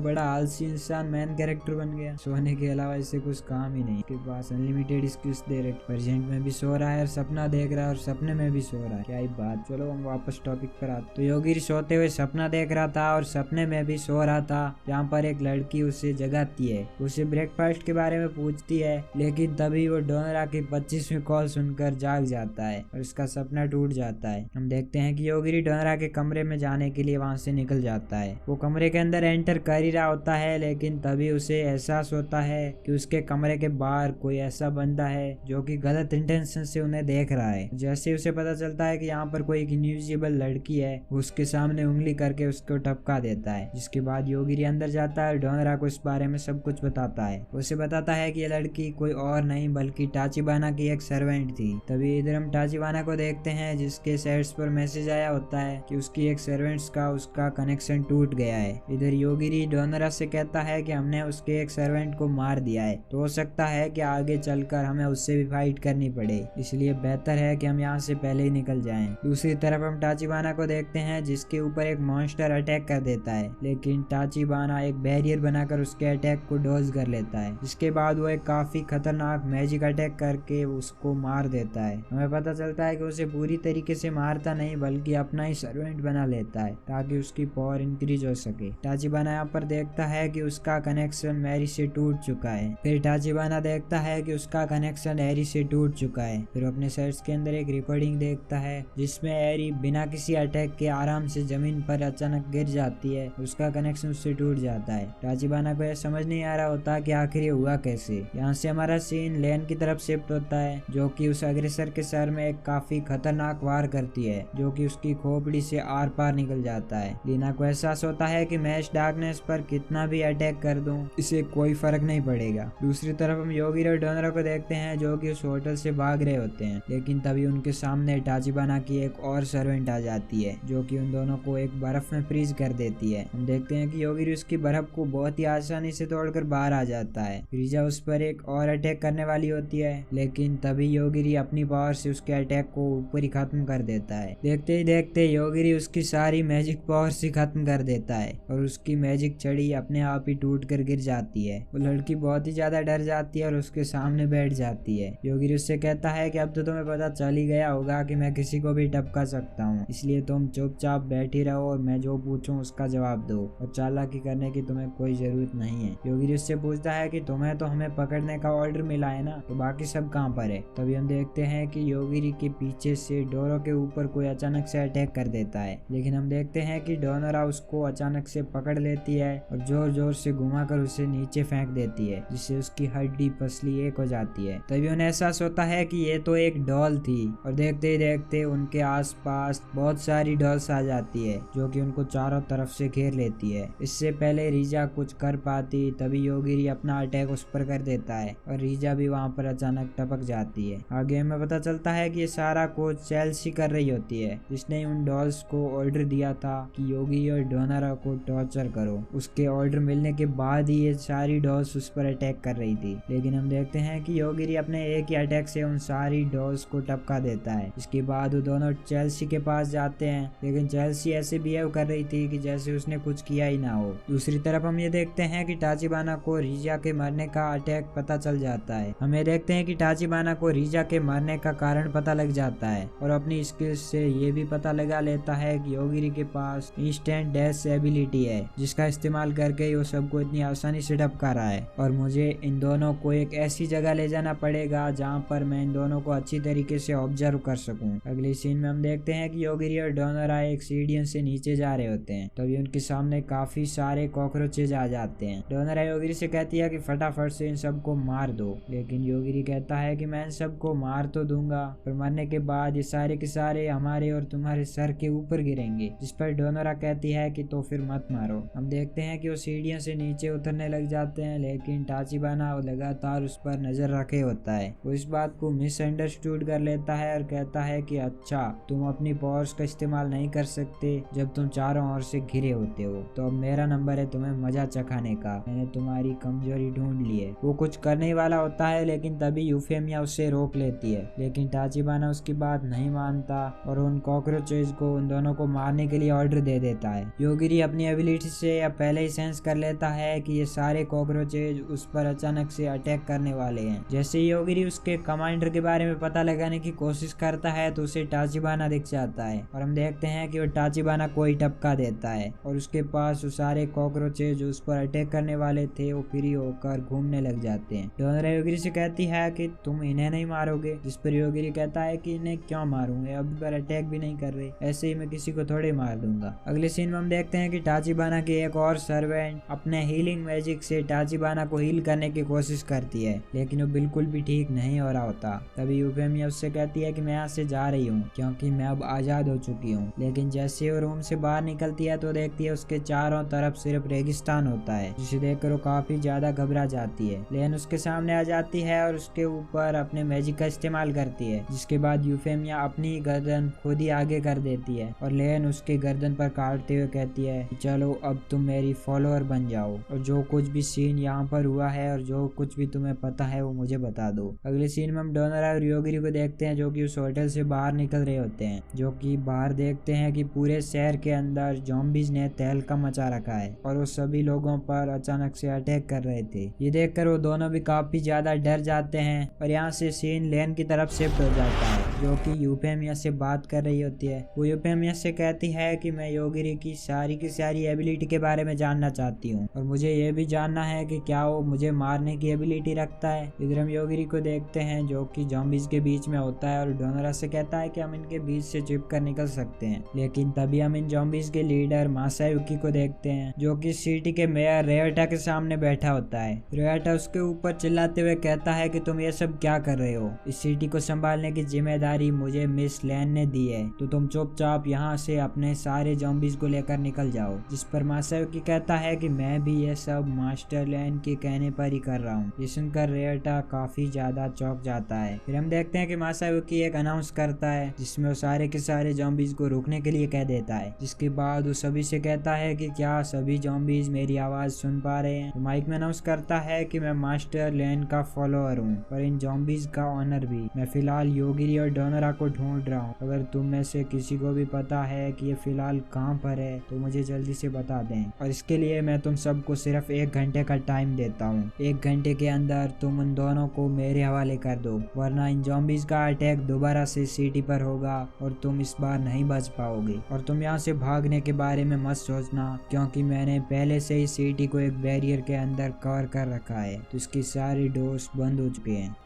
बड़ा आलसी इंसान मैन कैरेक्टर बन गया। सोने के अलावा इससे कुछ काम ही नहीं, के पास अनलिमिटेड स्किल्स दे रहे। प्रेजेंट में भी सो रहा है और सपना देख रहा है और सपने में भी सो रहा है, क्या ही बात। चलो हम वापस टॉपिक पर आते। तो योगिरी सोते हुए सपना देख रहा था और सपने में भी सो रहा था, जहाँ पर एक लड़की उसे जगाती है, उसे ब्रेकफास्ट के बारे में पूछती है, लेकिन तभी वो डोनरा की 25वीं कॉल सुनकर जाग जाता है और उसका सपना टूट जाता है। हम देखते हैं कि योगिरी डोनरा के कमरे में जाने के लिए वहां से निकल जाता है। वो कमरे के अंदर एंटर कर ही रहा होता है, लेकिन तभी उसे एहसास होता है कि उसके कमरे के बाहर कोई ऐसा बंदा है जो कि गलत इंटेंशन से उन्हें देख रहा है। जैसे उसे पता चलता है कि यहाँ पर कोई एक इनविजिबल लड़की है, उसके सामने उंगली करके उसको टपका देता है। जिसके बाद योगिरी अंदर जाता है और डोनरा को इस बारे में सब कुछ बताता है। उसे बताता है कि ये लड़की कोई और नहीं बल्कि टाचिबाना की एक सर्वेंट थी। तभी इधर हम टाचिबाना को देखते हैं जिसके सेट्स पर मैसेज आया होता है कि उसकी एक सर्वेंट्स का उसका कनेक्शन टूट गया है। इधर योगिरी डोनरा से कहता है कि हमने उसके एक सर्वेंट को मार दिया है, तो हो सकता है कि आगे चलकर हमें उससे भी फाइट करनी पड़े, इसलिए बेहतर है कि हम यहाँ से पहले ही निकल जाएं। दूसरी तरफ हम टाचिबाना को देखते हैं जिसके ऊपर एक मॉन्स्टर अटैक कर देता है, लेकिन टाचिबाना एक बैरियर बनाकर उसके अटैक को डॉज कर लेता है। इसके बाद वो एक काफी खतरनाक मैजिक अटैक करके उसको मार देता है। हमें पता चलता है कि उसे पूरी तरीके से मारता नहीं बल्कि अपना ही सर्वेंट बना लेता है ताकि उसकी पावर इंक्रीज हो सके। टाचिबाना यहाँ पर देखता है कि उसका कनेक्शन मैरी से टूट चुका है। फिर टाचिबाना देखता है कि उसका कनेक्शन एरी से टूट चुका है। फिर अपने सेट्स के अंदर एक रिकॉर्डिंग देखता है जिसमें एरी बिना किसी अटैक के आराम से जमीन पर अचानक गिर जाती है, उसका कनेक्शन उससे टूट जाता है। टाचिबाना को यह समझ नहीं आ रहा होता कि आखिर ये हुआ कैसे। यहाँ से हमारा सीन लेन की तरफ शिफ्ट होता है जो कि उस अग्रेसर के सर में एक काफी खतरनाक वार करती है जो कि उसकी खोपड़ी से आर पार निकल जाता है। लीना को एहसास होता है कि मैं इस डार्कनेस पर कितना भी अटैक कर दूं इसे कोई फर्क नहीं पड़ेगा। दूसरी तरफ हम योगिरी और डोनरा को देखते हैं जो कि उस होटल से भाग रहे होते हैं, लेकिन तभी उनके सामने टाचिबाना की एक और सर्वेंट आ जाती है जो कि उन दोनों को एक बर्फ में फ्रीज कर देती है। हम देखते हैं कि योगिरी उसकी बर्फ को बहुत ही आसानी से तोड़कर बाहर आ जाता है। फ्रीजा उस पर एक और अटैक करने वाली होती है, लेकिन तभी योगिरी अपनी पावर से उसके अटैक को ऊपर ही खत्म कर देता है। देखते ही देखते योगिरी उसकी सारी मैजिक पावर से खत्म कर देता है और उसकी मैजिक छड़ी अपने आप ही टूट कर गिर जाती है। वो लड़की बहुत ही ज्यादा डर जाती है और उसके सामने बैठ जाती है। योगिरी उससे कहता है कि अब तो तुम्हें पता चल ही गया होगा कि मैं किसी को भी टपका सकता हूँ, इसलिए तुम चुपचाप बैठी रहो और मैं जो पूछूं उसका जवाब दो और चालाकी करने की तुम्हें कोई जरूरत नहीं है। योगिरी उससे पूछता है कि तुम्हें तो हमें पकड़ने का ऑर्डर मिला है ना, तो बाकी सब कहाँ पर है। तभी हम देखते हैं कि योगिरी के पीछे से डोरो के ऊपर कोई अचानक से अटैक कर देता है, लेकिन हम देखते हैं कि डोनोरा उसको अचानक से पकड़ लेती है और जोर जोर से घुमाकर उसे नीचे फेंक देती है, जिससे उसकी हड्डी पसली एक हो जाती है। तभी उन्हें एहसास होता है कि ये तो एक डॉल थी और देखते ही देखते उनके आसपास बहुत सारी डॉल्स आ जाती है जो कि उनको चारों तरफ से घेर लेती है। इससे पहले रीजा कुछ कर पाती तभी योगिरी अपना अटैक उस पर कर देता है और रीजा भी वहां पर अचानक टपक जाती है। आगे हमें पता चलता है कि ये सारा कुछ चेल्सी कर रही होती है, जिसने उन डॉल्स को ऑर्डर दिया था कि योगी और डोनोरा को टॉर्चर करो। उसके ऑर्डर मिलने के बाद ही ये सारी डॉल्स उस पर अटैक कर रही थी, लेकिन हम देखते हैं कि योगिरी अपने एक ही अटैक से उन सारी डॉल्स को टपका देता है। इसके बाद वो दोनों चेल्सी के पास जाते हैं, लेकिन चेल्सी ऐसे बिहेव कर रही थी कि जैसे उसने कुछ किया ही ना हो। दूसरी तरफ हम ये देखते हैं कि टाचिबाना को रीजा के मरने का अटैक पता चल जाता है। हमें देखते हैं कि टाचिबाना को रीजा के मरने का कारण पता लग जाता है और अपनी स्किल्स से ये भी पता लगा लेता है कि योगिरी के पास इंस्टेंट डेथ एबिलिटी है, जिसका इस्तेमाल करके वो सबको इतनी आसानी से टपका रहा है। और मुझे इन दोनों को एक ऐसी जगह ले जाना पड़ेगा जहाँ पर मैं इन दोनों को अच्छी तरीके से ऑब्जर्व कर सकूं। अगली सीन में हम देखते हैं कि योगिरी और डोनोरा एक सीढ़ियों से नीचे जा रहे होते हैं, तभी उनके सामने काफी सारे कॉकरोचेज आ जाते हैं। डोनोरा योगिरी से कहती है कि फटाफट से इन सबको मार दो, लेकिन योगिरी कहता है कि मैं इन सबको मार तो दूंगा, पर मरने के बाद ये सारे के सारे हमारे और तुम्हारे सर के ऊपर गिरेंगे। जिस पर डोनोरा कहती है कि तो फिर मत मारो। हम देखते हैं कि वो सीढ़ियों से नीचे उतरने लग जाते हैं, लेकिन टाचिबाना लगातार उस पर नजर रखे होता है। वो इस बात को मिसअंडरस्टूड कर लेता है और कहता है कि अच्छा, तुम अपनी पावर्स का इस्तेमाल नहीं कर सकते जब तुम चारों ओर से घिरे होते हो, तो अब मेरा नंबर है तुम्हें मजा चखाने का। मैंने तुम्हारी कमजोरी ढूंढ ली है। वो कुछ करने वाला होता है, लेकिन तभी यूफेमिया उससे रोक लेती है, लेकिन टाचिबाना उसकी बात नहीं मानता और उन कॉकरोचेज को उन दोनों को मारने के लिए ऑर्डर दे देता है। योगिरी अपनी एबिलिटी से या पहले ही सेंस कर लेता है कि ये सारे कॉकरोचेज उस पर अचानक से अटैक करने वाले हैं। जैसे ही योगिरी उसके कमांडर के बारे में पता लगाने की कोशिश करता है तो उसे टाचिबाना दिख जाता है और हम देखते हैं कि वो टाचिबाना को ही टपका देता है और उसके पास वो सारे कॉकरोचेज उस पर अटैक करने वाले थे वो फ्री होकर घूमने लग जाते हैं। डोनोरा योगिरी से कहती है कि तुम इन्हें नहीं मारोगे, जिस पर योगिरी कहता है कि इन्हें क्यों मारूं, ये अभी पर अटैक भी नहीं कर रहे, ऐसे ही मैं किसी को थोड़े मार दूंगा। अगले सीन में हम देखते हैं कि टाचिबाना की एक और सर्वेंट अपने हीलिंग मैजिक से टाचिबाना को हील करने की कोशिश करती है, लेकिन वो बिल्कुल भी ठीक नहीं हो रहा होता। तभी यूफेमिया उससे कहती है कि मैं यहाँ से जा रही हूँ क्योंकि मैं अब आजाद हो चुकी हूँ। लेकिन जैसे वो रूम से बाहर निकलती है तो देखती है उसके चारों तरफ सिर्फ रेगिस्तान होता है, जिसे देखकर वो काफी ज्यादा घबरा जाती है। लेन उसके सामने आ जाती है और उसके ऊपर अपने मैजिक का इस्तेमाल करती है, जिसके बाद यूफेमिया अपनी गर्दन खुद ही आगे कर देती है और लेन उसके गर्दन पर काटते हुए कहती है चलो अब तुम मेरी फॉलोअर बन जाओ और जो कुछ भी सीन यहाँ पर हुआ है और जो कुछ भी तुम्हें पता है वो मुझे बता दो। अगले सीन में हम डोनोरा और योगिरी को देखते हैं जो कि उस होटल से बाहर निकल रहे होते हैं, जो कि बाहर देखते हैं कि पूरे शहर के अंदर ज़ॉम्बीज ने तहलका मचा रखा है और वो सभी लोगों पर अचानक से अटैक कर रहे थे। ये देखकर वो दोनों भी काफी ज्यादा डर जाते हैं और यहाँ से सीन लेन की तरफ शिफ्ट हो जाता है, जो कि यूफेमिया से बात कर रही होती है। वो यूफेमिया से कहती है कि मैं योगिरी की सारी एबिलिटी के बारे में जानना चाहती हूँ और मुझे ये भी जानना है कि क्या वो मुझे मारने की एबिलिटी रखता है। इधर हम योगिरी को देखते हैं जो कि ज़ॉम्बीज के बीच में होता है और डोनोरा से कहता है कि हम इनके बीच से चिपक कर निकल सकते हैं, लेकिन तभी हम इन ज़ॉम्बीज के लीडर मासायुकी को देखते हैं जो कि सिटी के मेयर रेयोटा के सामने बैठा होता है। रेयोटा उसके ऊपर चिल्लाते हुए कहता है कि तुम ये सब क्या कर रहे हो, इस सिटी को संभालने की जिम्मेदारी मुझे मिस लैन ने दी है, तो तुम चुपचाप यहाँ से अपने सारे ज़ॉम्बीज को लेकर निकल जाओ। जिस पर मासायुकी कहता है कि मैं भी ये सब मास्टर लैन के कहने पर ही कर रहा हूँ। ये सुनकर रेयोटा काफी ज्यादा चौंक जाता है। फिर हम देखते हैं कि मासायुकी एक अनाउंस करता है जिसमें वो सारे के सारे ज़ॉम्बीज को रोकने के लिए कह देता है, जिसके बाद वो सभी से कहता है कि क्या सभी ज़ॉम्बीज मेरी आवाज सुन पा रहे हैं। तो माइक में अनाउंस करता है कि मैं मास्टर लैन का फॉलोअर हूँ और इन ज़ॉम्बीज का ऑनर भी। मैं फिलहाल योगिरी और डोनोरा को ढूंढ रहा हूँ, अगर तुम में से किसी को भी पता है कि ये फिलहाल कहाँ पर है तो मुझे जल्दी से बता दें, और इसके लिए मैं तुम सबको सिर्फ 1 घंटे का टाइम देता हूँ। 1 घंटे के अंदर तुम उन दोनों को मेरे हवाले कर दो, वरना इन ज़ॉम्बीज का अटैक दोबारा से सिटी पर होगा और तुम इस बार नहीं बच पाओगे। और तुम यहाँ से भागने के बारे में मत सोचना, क्योंकि मैंने पहले से ही सिटी को एक बैरियर के अंदर कवर कर रखा है, तो इसकी सारी डोर्स बंद हो चुके हैं।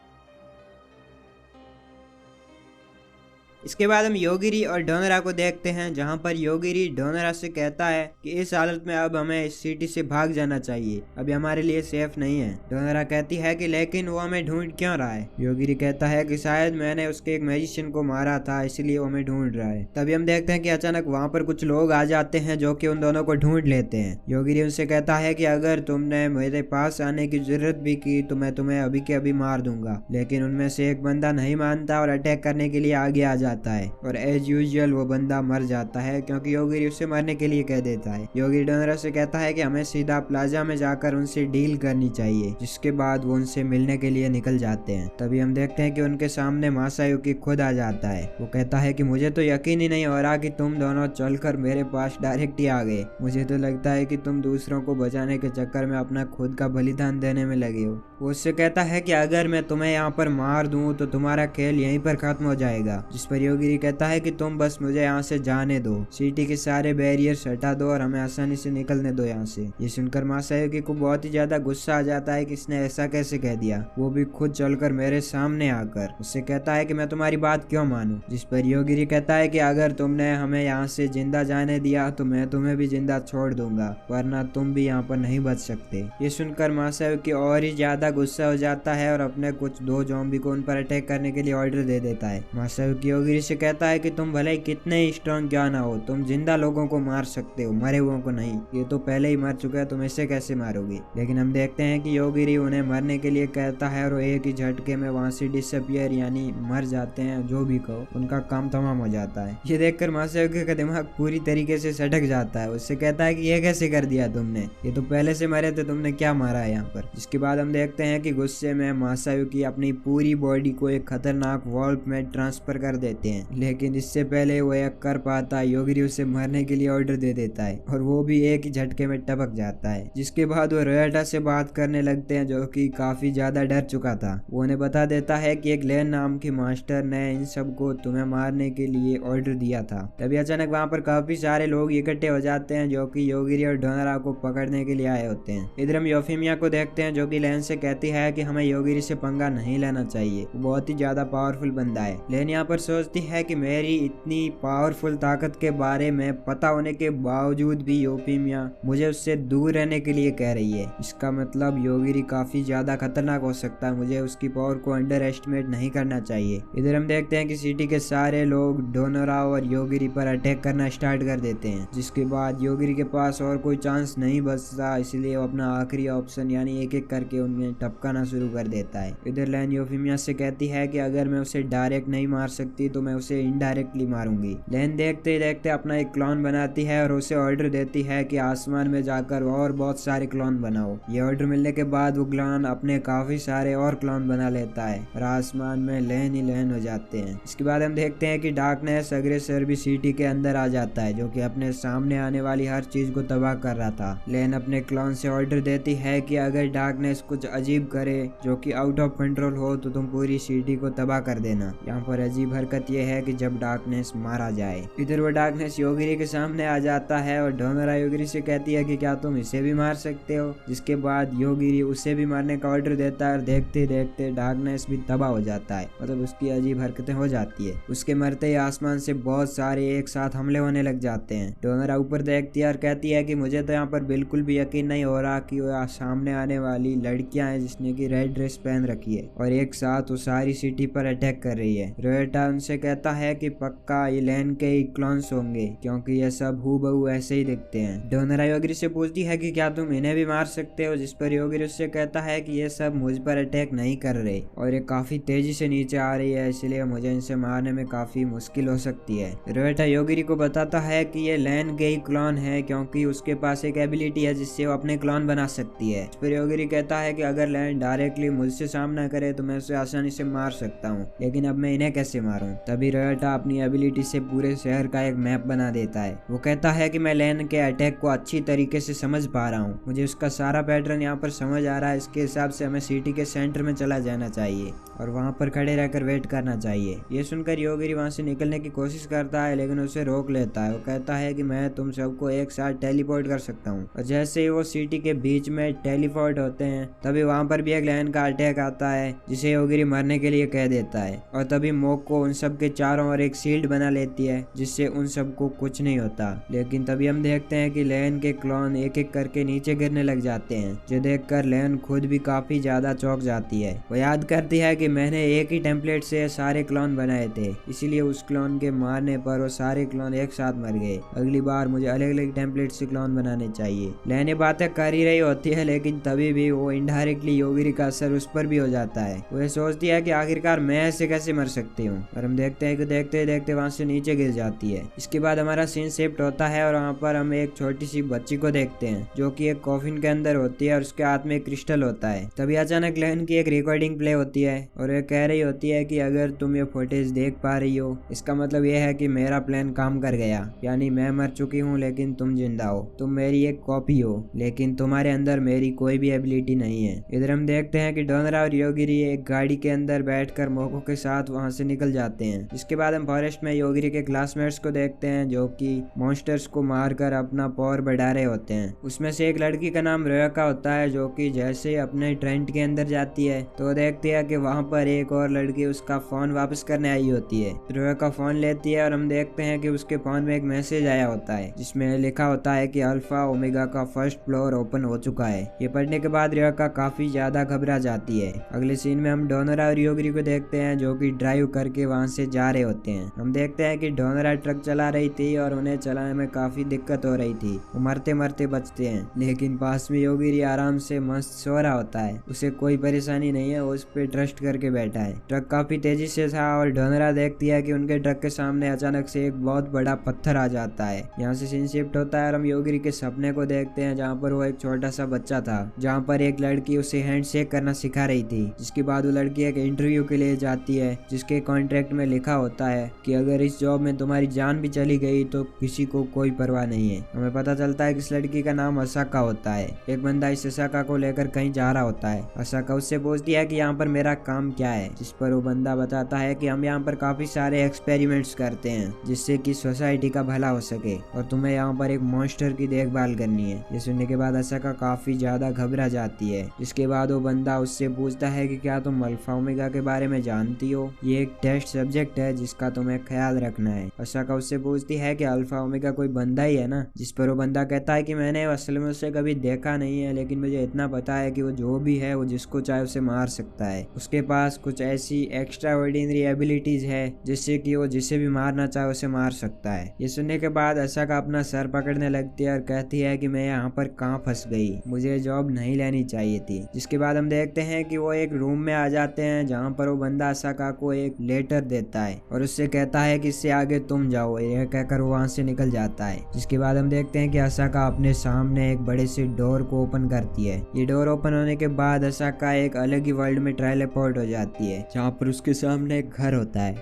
इसके बाद हम योगिरी और डोनरा को देखते हैं, जहाँ पर योगिरी डोनरा से कहता है कि इस हालत में अब हमें इस सिटी से भाग जाना चाहिए, अभी हमारे लिए सेफ नहीं है। डोनरा कहती है कि लेकिन वो हमें ढूंढ क्यों रहा है। योगिरी कहता है कि शायद मैंने उसके एक मैजिशियन को मारा था, इसलिए वो हमें ढूंढ रहा है। तभी हम देखते हैं कि अचानक वहाँ पर कुछ लोग आ जाते हैं जो कि उन दोनों को ढूंढ लेते हैं। योगिरी उनसे कहता है कि अगर तुमने मेरे पास आने की जरूरत भी की तो मैं तुम्हें अभी के अभी मार दूंगा। लेकिन उनमें से एक बंदा नहीं मानता और अटैक करने के लिए आगे आ जाता है और एज यूजुअल वो बंदा मर जाता है, क्योंकि योगिरी उसे मरने के लिए कह देता है। योगिरी डोनरा से कहता है कि हमें सीधा प्लाजा में जाकर उनसे डील करनी चाहिए, जिसके बाद वो उनसे मिलने के लिए निकल जाते हैं। तभी हम देखते हैं कि उनके सामने मासायुकी खुद आ जाता है। वो कहता है कि मुझे तो यकीन ही नहीं हो रहा कि तुम दोनों चलकर मेरे पास डायरेक्ट ही आ गए। मुझे तो लगता है कि तुम दूसरों को बचाने के चक्कर में अपना खुद का बलिदान देने में लगे हो। वो उससे कहता है कि अगर मैं तुम्हें यहाँ पर मार दूं तो तुम्हारा खेल यहीं पर खत्म हो जाएगा। जिस पर योगिरी कहता है कि तुम बस मुझे यहाँ से जाने दो, सिटी के सारे बैरियर्स हटा दो और हमें आसानी से निकलने दो यहाँ से। ये सुनकर मासायुकी को बहुत ही ज्यादा गुस्सा आ जाता है कि इसने ऐसा कैसे कह दिया, वो भी खुद चलकर मेरे सामने आकर। उससे कहता है कि मैं तुम्हारी बात क्यों मानूं। जिस पर योगिरी कहता है कि अगर तुमने हमें यहाँ से जिंदा जाने दिया तो मैं तुम्हें भी जिंदा छोड़ दूंगा, वरना तुम भी यहाँ पर नहीं बच सकते। ये सुनकर मासायुकी और ही ज्यादा गुस्सा हो जाता है और अपने कुछ 2 ज़ॉम्बी को उन पर अटैक करने के लिए ऑर्डर दे देता है। मासायुकी योगिरी से कहता है कि तुम भले ही कितने ही स्ट्रॉन्ग क्यों ना हो, तुम जिंदा लोगों को मार सकते हो, मरे हुओं को नहीं। ये तो पहले ही मर चुका है, तुम इसे कैसे मारोगे। लेकिन हम देखते हैं कि योगिरी उन्हें मरने के लिए कहता है और एक ही झटके में वहाँ से डिसअपियर यानी मर जाते हैं, जो भी कहो, उनका काम तमाम हो जाता है। ये देखकर मासायुकी का दिमाग पूरी तरीके से सटक जाता है। उससे कहता है कि ये कैसे कर दिया तुमने, ये तो पहले से मरे थे, तुमने क्या मारा है यहाँ पर। जिसके बाद हम देखते हैं कि गुस्से में मासायुकी अपनी पूरी बॉडी को एक खतरनाक वॉल्प में ट्रांसफर कर देते हैं, लेकिन इससे पहले वो यह कर पाता योगिरी उसे मरने के लिए ऑर्डर दे देता है और वो भी एक ही झटके में टपक जाता है। जिसके बाद वो रोयाटा से बात करने लगते हैं, जो कि काफी ज्यादा डर चुका था। वो उन्हें बता देता है कि एक लेन नाम की मास्टर ने इन सबको तुम्हें मारने के लिए ऑर्डर दिया था। तभी अचानक वहाँ पर काफी सारे लोग इकट्ठे हो जाते हैं, जो कि योगिरी और डोनरा को पकड़ने के लिए आए होते हैं। इधर हम योफिमिया को देखते हैं, जो कि लेन से कहती है कि हमें योगिरी से पंगा नहीं लेना चाहिए, वो बहुत ही ज्यादा पावरफुल बंदा है। लेन यहाँ पर सोचती है कि मेरी इतनी पावरफुल ताकत के बारे में पता होने के बावजूद भी योफिमिया मुझे उससे दूर रहने के लिए कह रही है। इसका मतलब योगिरी काफी ज्यादा खतरनाक हो सकता है, मुझे उसकी पावर को अंडर एस्टिमेट नहीं करना चाहिए। इधर हम देखते हैं कि सिटी के सारे लोग डोनरा और योगिरी पर अटैक करना स्टार्ट कर देते हैं। जिसके बाद योगिरी के पास और कोई चांस नहीं बचता, इसलिए वो अपना आखिरी ऑप्शन यानी एक एक करके उन्हें टपकाना शुरू कर देता है। इधर लेन योफिमिया से कहती है कि अगर मैं उसे डायरेक्ट नहीं मार सकती तो मैं उसे इनडायरेक्टली मारूंगी। लेन देखते ही देखते अपना एक क्लोन बनाती है और उसे ऑर्डर देती है कि आसमान में जाकर और बहुत सारे क्लोन बनाओ। ये ऑर्डर मिलने के बाद वो क्लोन अपने काफी सारे और क्लोन बना लेता है और आसमान में लेन ही लेन हो जाते हैं। इसके बाद हम देखते हैं कि डार्कनेस अग्रेसर भी सिटी के अंदर आ जाता है, जो कि अपने सामने आने वाली हर चीज को तबाह कर रहा था। लेन अपने क्लोन से ऑर्डर देती है कि अगर डार्कनेस कुछ अजीब करे जो कि आउट ऑफ कंट्रोल हो तो तुम पूरी सिटी को तबाह कर देना। यहाँ पर अजीब हरकत यह है कि जब डार्कनेस मारा जाए। इधर वो डार्कनेस योगिरी के सामने आ जाता है और डोनरा योगिरी से कहती है कि क्या तुम इसे भी मार सकते हो। जिसके बाद योगिरी उसे भी मारने का ऑर्डर देता है और देखते देखते डार्कनेस भी तबाह हो जाता है, मतलब उसकी अजीब हरकतें हो जाती है। उसके मरते ही आसमान से बहुत सारे एक साथ हमले होने लग जाते हैं। डोनरा ऊपर देखती है और कहती है कि मुझे तो यहाँ पर बिल्कुल भी यकीन नहीं हो रहा कि वो सामने आने वाली लड़कियां हैं जिसने की रेड ड्रेस पहन रखी है और एक साथ वो सारी सिटी पर अटैक कर रही है। रोएटा उनसे कहता है कि पक्का ये लेन के ही क्लोन्स होंगे, क्योंकि ये सब हूबहू ऐसे ही दिखते हैं। डोनरा योगिरी से पूछती है कि क्या तुम इन्हें भी मार सकते हो। जिस पर योगिरी उससे कहता है कि ये सब मुझ पर अटैक नहीं कर रहे और ये काफी तेजी से नीचे आ रही है, इसलिए मुझे इनसे मारने में काफी मुश्किल हो सकती है। रोएटा योगिरी को बताता है कि ये लेन के ही क्लोन है, क्योंकि उसके पास एक एबिलिटी है जिससे वो अपने क्लोन बना सकती है। इस पर योगिरी कहता है कि अगर लेन डायरेक्टली मुझसे सामना करे तो मैं उसे आसानी से मार सकता हूँ, लेकिन अब मैं इन्हें कैसे मारूं। तभी रोएटा अपनी एबिलिटी से पूरे शहर का एक मैप बना देता है। वो कहता है कि मैं लेन के अटैक को अच्छी तरीके से समझ पा रहा हूँ, मुझे उसका सारा पैटर्न यहाँ पर समझ आ रहा है। इसके हिसाब से हमें सिटी के सेंटर में चला जाना चाहिए और वहाँ पर खड़े रहकर वेट करना चाहिए। ये सुनकर योगिरी वहाँ से निकलने की कोशिश करता है, लेकिन उसे रोक लेता है। वो कहता है कि मैं तुम सबको एक साथ टेलीपोर्ट कर सकता हूँ। और जैसे ही वो सिटी के बीच में टेलीपोर्ट होते हैं तभी वहाँ पर भी एक लेन का अटैक आता है, जिसे योगिरी मरने के लिए कह देता है। और तभी मोको उन सब सबके चारों ओर एक शील्ड बना लेती है जिससे उन सबको कुछ नहीं होता। लेकिन तभी हम देखते हैं कि लेयन के क्लोन एक एक करके नीचे गिरने लग जाते हैं, जो देखकर लेयन खुद भी काफी ज्यादा चौंक जाती है। वो याद करती है कि मैंने एक ही टेम्पलेट से सारे क्लोन बनाए थे, इसीलिए उस क्लोन के मारने पर वो सारे क्लोन एक साथ मर गए। अगली बार मुझे अलग अलग टेम्पलेट से क्लोन बनाने चाहिए। लेयन ये बातें कर ही रही होती है, लेकिन तभी भी वो इनडायरेक्टली योगिरी का असर उस पर भी हो जाता है। वो सोचती है कि आखिरकार मैं ऐसे कैसे मर सकती हूँ, और हम देखते हैं कि देखते देखते वहां से नीचे गिर जाती है। इसके बाद हमारा सीन शिफ्ट होता है और वहाँ पर हम एक छोटी सी बच्ची को देखते हैं जो कि एक कॉफिन के अंदर होती है और उसके हाथ में एक क्रिस्टल होता है। तभी अचानक लेयन की एक रिकॉर्डिंग प्ले होती है और ये कह रही होती है कि अगर तुम ये फुटेज देख पा रही हो, इसका मतलब ये है कि मेरा प्लान काम कर गया, यानी मैं मर चुकी हूँ लेकिन तुम जिंदा हो। तुम मेरी एक कॉपी हो, लेकिन तुम्हारे अंदर मेरी कोई भी एबिलिटी नहीं है। इधर हम देखते हैं कि डोनरा और योगिरी एक गाड़ी के अंदर बैठकर मोको के साथ वहां से निकल जाते हैं। इसके बाद हम फॉरेस्ट में योगिरी के क्लासमेट्स को देखते हैं जो कि मॉन्स्टर्स को मारकर अपना पावर बढ़ा रहे होते हैं। उसमें से एक लड़की का नाम रोया होता है जो कि जैसे अपने ट्रेंट के अंदर जाती है तो देखती है कि वहां पर एक और लड़की उसका फोन वापस करने आई होती है। रोया का फोन लेती है और हम देखते हैं कि उसके फोन में एक मैसेज आया होता है जिसमें लिखा होता है कि अल्फा ओमेगा का फर्स्ट फ्लोर ओपन हो चुका है। ये पढ़ने के बाद रोया काफी ज्यादा घबरा जाती है। अगले सीन में हम डोनरा और योगिरी को देखते हैं जो कि ड्राइव करके वहां से जा रहे होते हैं। हम देखते हैं कि डोनरा ट्रक चला रही थी और उन्हें चलाने में काफी दिक्कत हो रही थी। वो मरते मरते बचते हैं, लेकिन पास में योगिरी आराम से मस्त सो रहा होता है। उसे कोई परेशानी नहीं है, वो उस पर ट्रस्ट करके बैठा है। ट्रक काफी तेजी से था और डोनरा देखती है कि उनके ट्रक के सामने अचानक से एक बहुत बड़ा पत्थर आ जाता है। यहाँ से सीन शिफ्ट होता है और हम योगिरी के सपने को देखते हैं जहाँ पर वो एक छोटा सा बच्चा था, जहाँ पर एक लड़की उसे हैंड शेक करना सिखा रही थी। जिसके बाद वो लड़की एक इंटरव्यू के लिए जाती है जिसके कॉन्ट्रैक्ट में लिखा होता है कि अगर इस जॉब में तुम्हारी जान भी चली गई तो किसी को कोई परवाह नहीं है। हमें पता चलता है कि इस लड़की का नाम असाका होता है। एक बंदा इस असाका को लेकर कहीं जा रहा होता है। असाका उससे पूछती है कि यहाँ पर मेरा काम क्या है, जिस पर वो बंदा बताता है कि हम यहाँ पर काफी सारे एक्सपेरिमेंट्स करते हैं जिससे कि सोसाइटी का भला हो सके और तुम्हें यहाँ पर एक मॉन्स्टर की देखभाल करनी है। ये सुनने के बाद असाका काफी ज्यादा घबरा जाती है। जिसके बाद वो बंदा उससे पूछता है कि क्या तुम अल्फा ओमेगा के बारे में जानती हो, ये एक टेस्ट सब्जेक्ट है जिसका तुम्हें ख्याल रखना है। असाका उससे पूछती है कि अल्फा ओमेगा कोई बंदा ही है ना, जिस पर वो बंदा कहता है कि मैंने असल में उसे कभी देखा नहीं है, लेकिन मुझे इतना पता है कि वो जो भी है वो जिसको चाहे उसे मार सकता है। उसके पास कुछ ऐसी एक्स्ट्रा ऑर्डिनरी एबिलिटीज है जिससे कि वो जिसे भी मारना चाहे उसे मार सकता है। ये सुनने के बाद असाका अपना सर पकड़ने लगती है और कहती है कि मैं यहाँ पर कहाँ फंस गई, मुझे जॉब नहीं लेनी चाहिए थी। जिसके बाद हम देखते हैं कि वो एक रूम में आ जाते हैं जहाँ पर वो बंदा असाका को एक लेटर देता है और उससे कहता है कि इससे आगे तुम जाओ। यह कहकर वो वहां से निकल जाता है। जिसके बाद हम देखते हैं कि असाका अपने सामने एक बड़े से डोर को ओपन करती है। ये डोर ओपन होने के बाद असाका एक अलग ही वर्ल्ड में ट्रांसपोर्ट हो जाती है जहाँ पर उसके सामने एक घर होता है।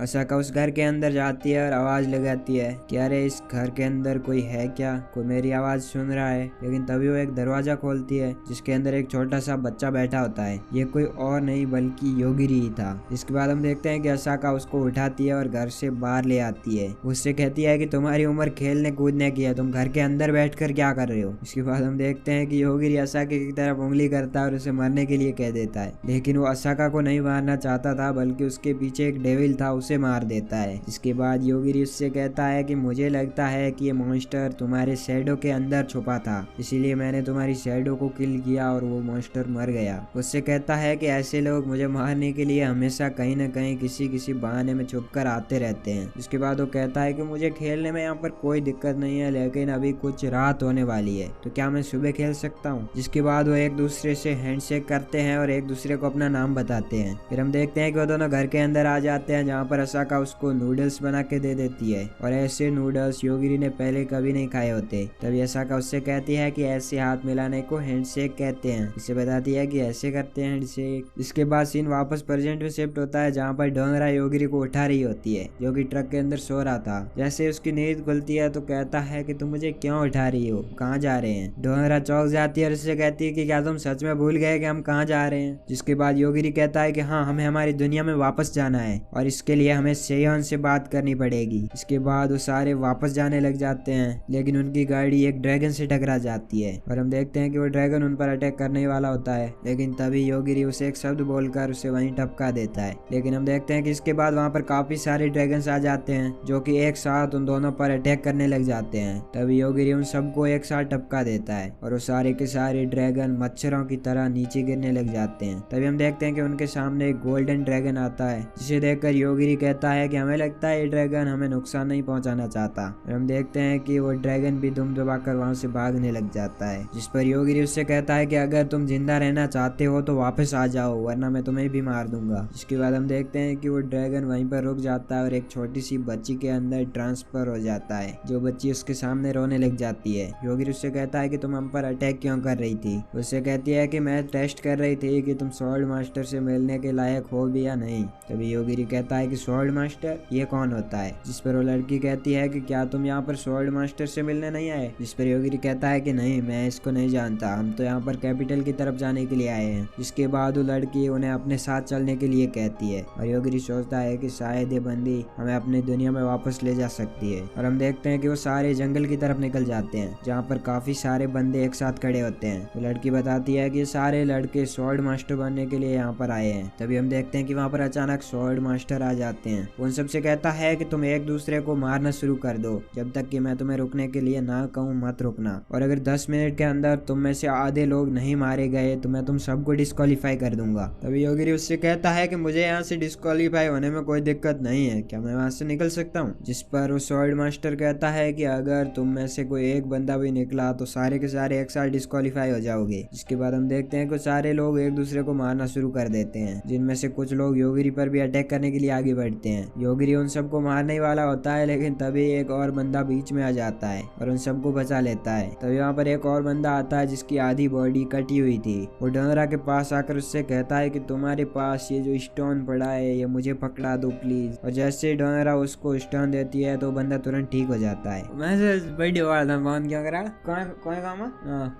असाका उस घर के अंदर जाती है और आवाज लगाती है कि अरे इस घर के अंदर कोई है क्या, कोई मेरी आवाज सुन रहा है। लेकिन तभी वो एक दरवाजा खोलती है जिसके अंदर एक छोटा सा बच्चा बैठा होता है। ये कोई और नहीं बल्कि योगिरी ही था। इसके बाद हम देखते हैं कि असाका उसको उठाती है और घर से बाहर ले आती है। उससे कहती है कि तुम्हारी उम्र खेलने कूदने की है, तुम घर के अंदर बैठकर क्या कर रहे हो। इसके बाद हम देखते हैं कि योगिरी असाका की तरफ उंगली करता है और उसे मरने के लिए कह देता है, लेकिन वो असाका को नहीं मारना चाहता था बल्कि उसके पीछे एक डेविल था, उसे मार देता है। इसके बाद योगिरी उससे कहता है कि मुझे लगता है कि ये मॉन्स्टर तुम्हारे शैडो के अंदर छुपा था, इसीलिए मैंने तुम्हारी शैडो को किल किया और वो मॉन्स्टर मर गया। उससे कहता है कि ऐसे लोग मुझे मारने के लिए हमेशा कहीं न कहीं किसी बहाने में छुपकर आते रहते हैं। इसके बाद वो कहता है कि मुझे खेलने में यहाँ पर कोई दिक्कत नहीं है, लेकिन अभी कुछ रात होने वाली है तो क्या मैं सुबह खेल सकता हूँ। जिसके बाद वो एक दूसरे से हैंडशेक करते हैं और एक दूसरे को अपना नाम बताते हैं। फिर हम देखते हैं कि वो दोनों घर के अंदर आ जाते हैं जहाँ पर असाका उसको नूडल्स बना के दे देती है और ऐसे नूडल्स योगिरी ने पहले कभी नहीं खाए होते। तभी असाका उससे कहती है कि ऐसे हाथ मिलाने को हैंडशेक कहते हैं। इसे बताती है कि ऐसे करते हैं हैंडशेक। इसके बाद सीन वापस प्रेजेंट में शिफ्ट होता है जहाँ पर डोनरा योगिरी को उठा रही होती है जो कि ट्रक के अंदर सो रहा था। जैसे उसकी नींद खुलती है तो कहता है कि तुम मुझे क्यों उठा रही हो, कहाँ जा रहे हैं। डोनरा चौंक जाती है और उससे कहती है कि क्या तुम सच में भूल गए कि हम कहाँ जा रहे हैं। जिसके बाद योगिरी कहता है कि हाँ, हमें हमारी दुनिया में वापस जाना है और और इसके लिए हमें सेयोन से बात करनी पड़ेगी। इसके बाद वो सारे वापस जाने लग जाते हैं, लेकिन उनकी गाड़ी एक ड्रैगन से टकरा जाती है और हम देखते हैं कि वो ड्रैगन उन पर अटैक करने वाला होता है, लेकिन तभी योगिरी उसे एक शब्द बोलकर उसे वहीं टपका देता है। लेकिन हम देखते हैं कि इसके बाद वहाँ पर काफी सारे ड्रैगन्स आ जाते हैं जो कि एक साथ उन दोनों पर अटैक करने लग जाते हैं। तभी योगिरी उन सबको एक साथ टपका देता है और वो सारे के सारे ड्रैगन मच्छरों की तरह नीचे गिरने लग जाते हैं। तभी हम देखते हैं कि उनके सामने एक गोल्डन ड्रैगन आता है, जिसे देखकर योगिरी कहता है कि हमें लगता है ये ड्रैगन हमें नुकसान नहीं पहुंचाना चाहता। और हम देखते हैं कि वो ड्रैगन भी दुम दबाकर वहां से भागने लग जाता है, जिस पर योगिरी उससे कहता है कि अगर तुम जिंदा रहना चाहते हो तो वापस आ जाओ, वरना मैं तुम्हें भी मार दूंगा। इसके बाद हम देखते हैं कि वो ड्रैगन वहीं पर रुक जाता है और एक छोटी सी बच्ची के अंदर ट्रांसफर हो जाता है, जो बच्ची उसके सामने रोने लग जाती है। योगिरी उससे कहता है कि तुम हम पर अटैक क्यों कर रही थी। उससे कहती है कि मैं टेस्ट कर रही थी कि तुम स्वॉर्ड मास्टर से मिलने के लायक हो भी या नहीं। तभी योगिरी कहता है कि स्वॉर्ड मास्टर ये कौन होता है, जिस पर वो लड़की कहती है कि क्या तुम यहाँ पर स्वॉर्ड मास्टर से मिलने नहीं आए। जिस पर योगिरी कहता है कि नहीं, मैं इसको नहीं जानता, हम तो यहाँ पर कैपिटल की तरफ जाने के लिए आए हैं। इसके बाद वो लड़की उन्हें अपने साथ चलने के लिए कहती है और योगिरी सोचता है कि शायद ये बंदी हमें अपनी दुनिया में वापस ले जा सकती है। और हम देखते हैं कि वो सारे जंगल की तरफ निकल जाते हैं, जहाँ पर काफी सारे बंदे एक साथ खड़े होते हैं। वो लड़की बताती है कि सारे लड़के स्वॉर्ड मास्टर बनने के लिए यहाँ पर आए हैं। तभी हम देखते हैं कि वहाँ पर अचानक स्वॉर्ड मास्टर आ जाते हैं। उन सबसे कहता है कि तुम एक दूसरे को मारना शुरू कर दो, जब तक कि मैं तुम्हें रुकने के लिए ना कहूँ मत रुकना, और अगर 10 मिनट के अंदर तुम में से आधे लोग नहीं मारे गए तो मैं तुम सबको डिस्क्वालीफाई कर दूंगा। तभी योगिरी उससे कहता है कि मुझे यहाँ से डिस्क्वालीफाई होने में कोई दिक्कत नहीं है, क्या मैं वहाँ से निकल सकता हूँ। जिस पर वो स्वॉर्ड मास्टर कहता है कि अगर तुम में से कोई एक बंदा भी निकला तो सारे के सारे एक साथ डिस्क्वालीफाई हो जाओगे। इसके बाद हम देखते हैं कि सारे लोग एक दूसरे को मारना शुरू कर देते हैं, जिनमें से कुछ लोग योगिरी पर भी अटैक करने के लिए आगे बढ़ते हैं। योगिरी उन सबको मारने वाला होता है, लेकिन तभी एक और बंदा बीच में आ जाता है और उन सबको बचा लेता है। तभी वहाँ पर एक और बंदा आता है जिसकी आधी बॉडी कटी हुई थी। वो डोनरा के पास आकर उससे कहता है कि तुम्हारे पास ये जो स्टोन पड़ा है ये मुझे पकड़ा दो प्लीज। और जैसे डोनरा उसको स्टोन देती है तो बंदा तुरंत ठीक हो जाता है। मैं बड़ी हुआ था कौन क्या करा कौन काम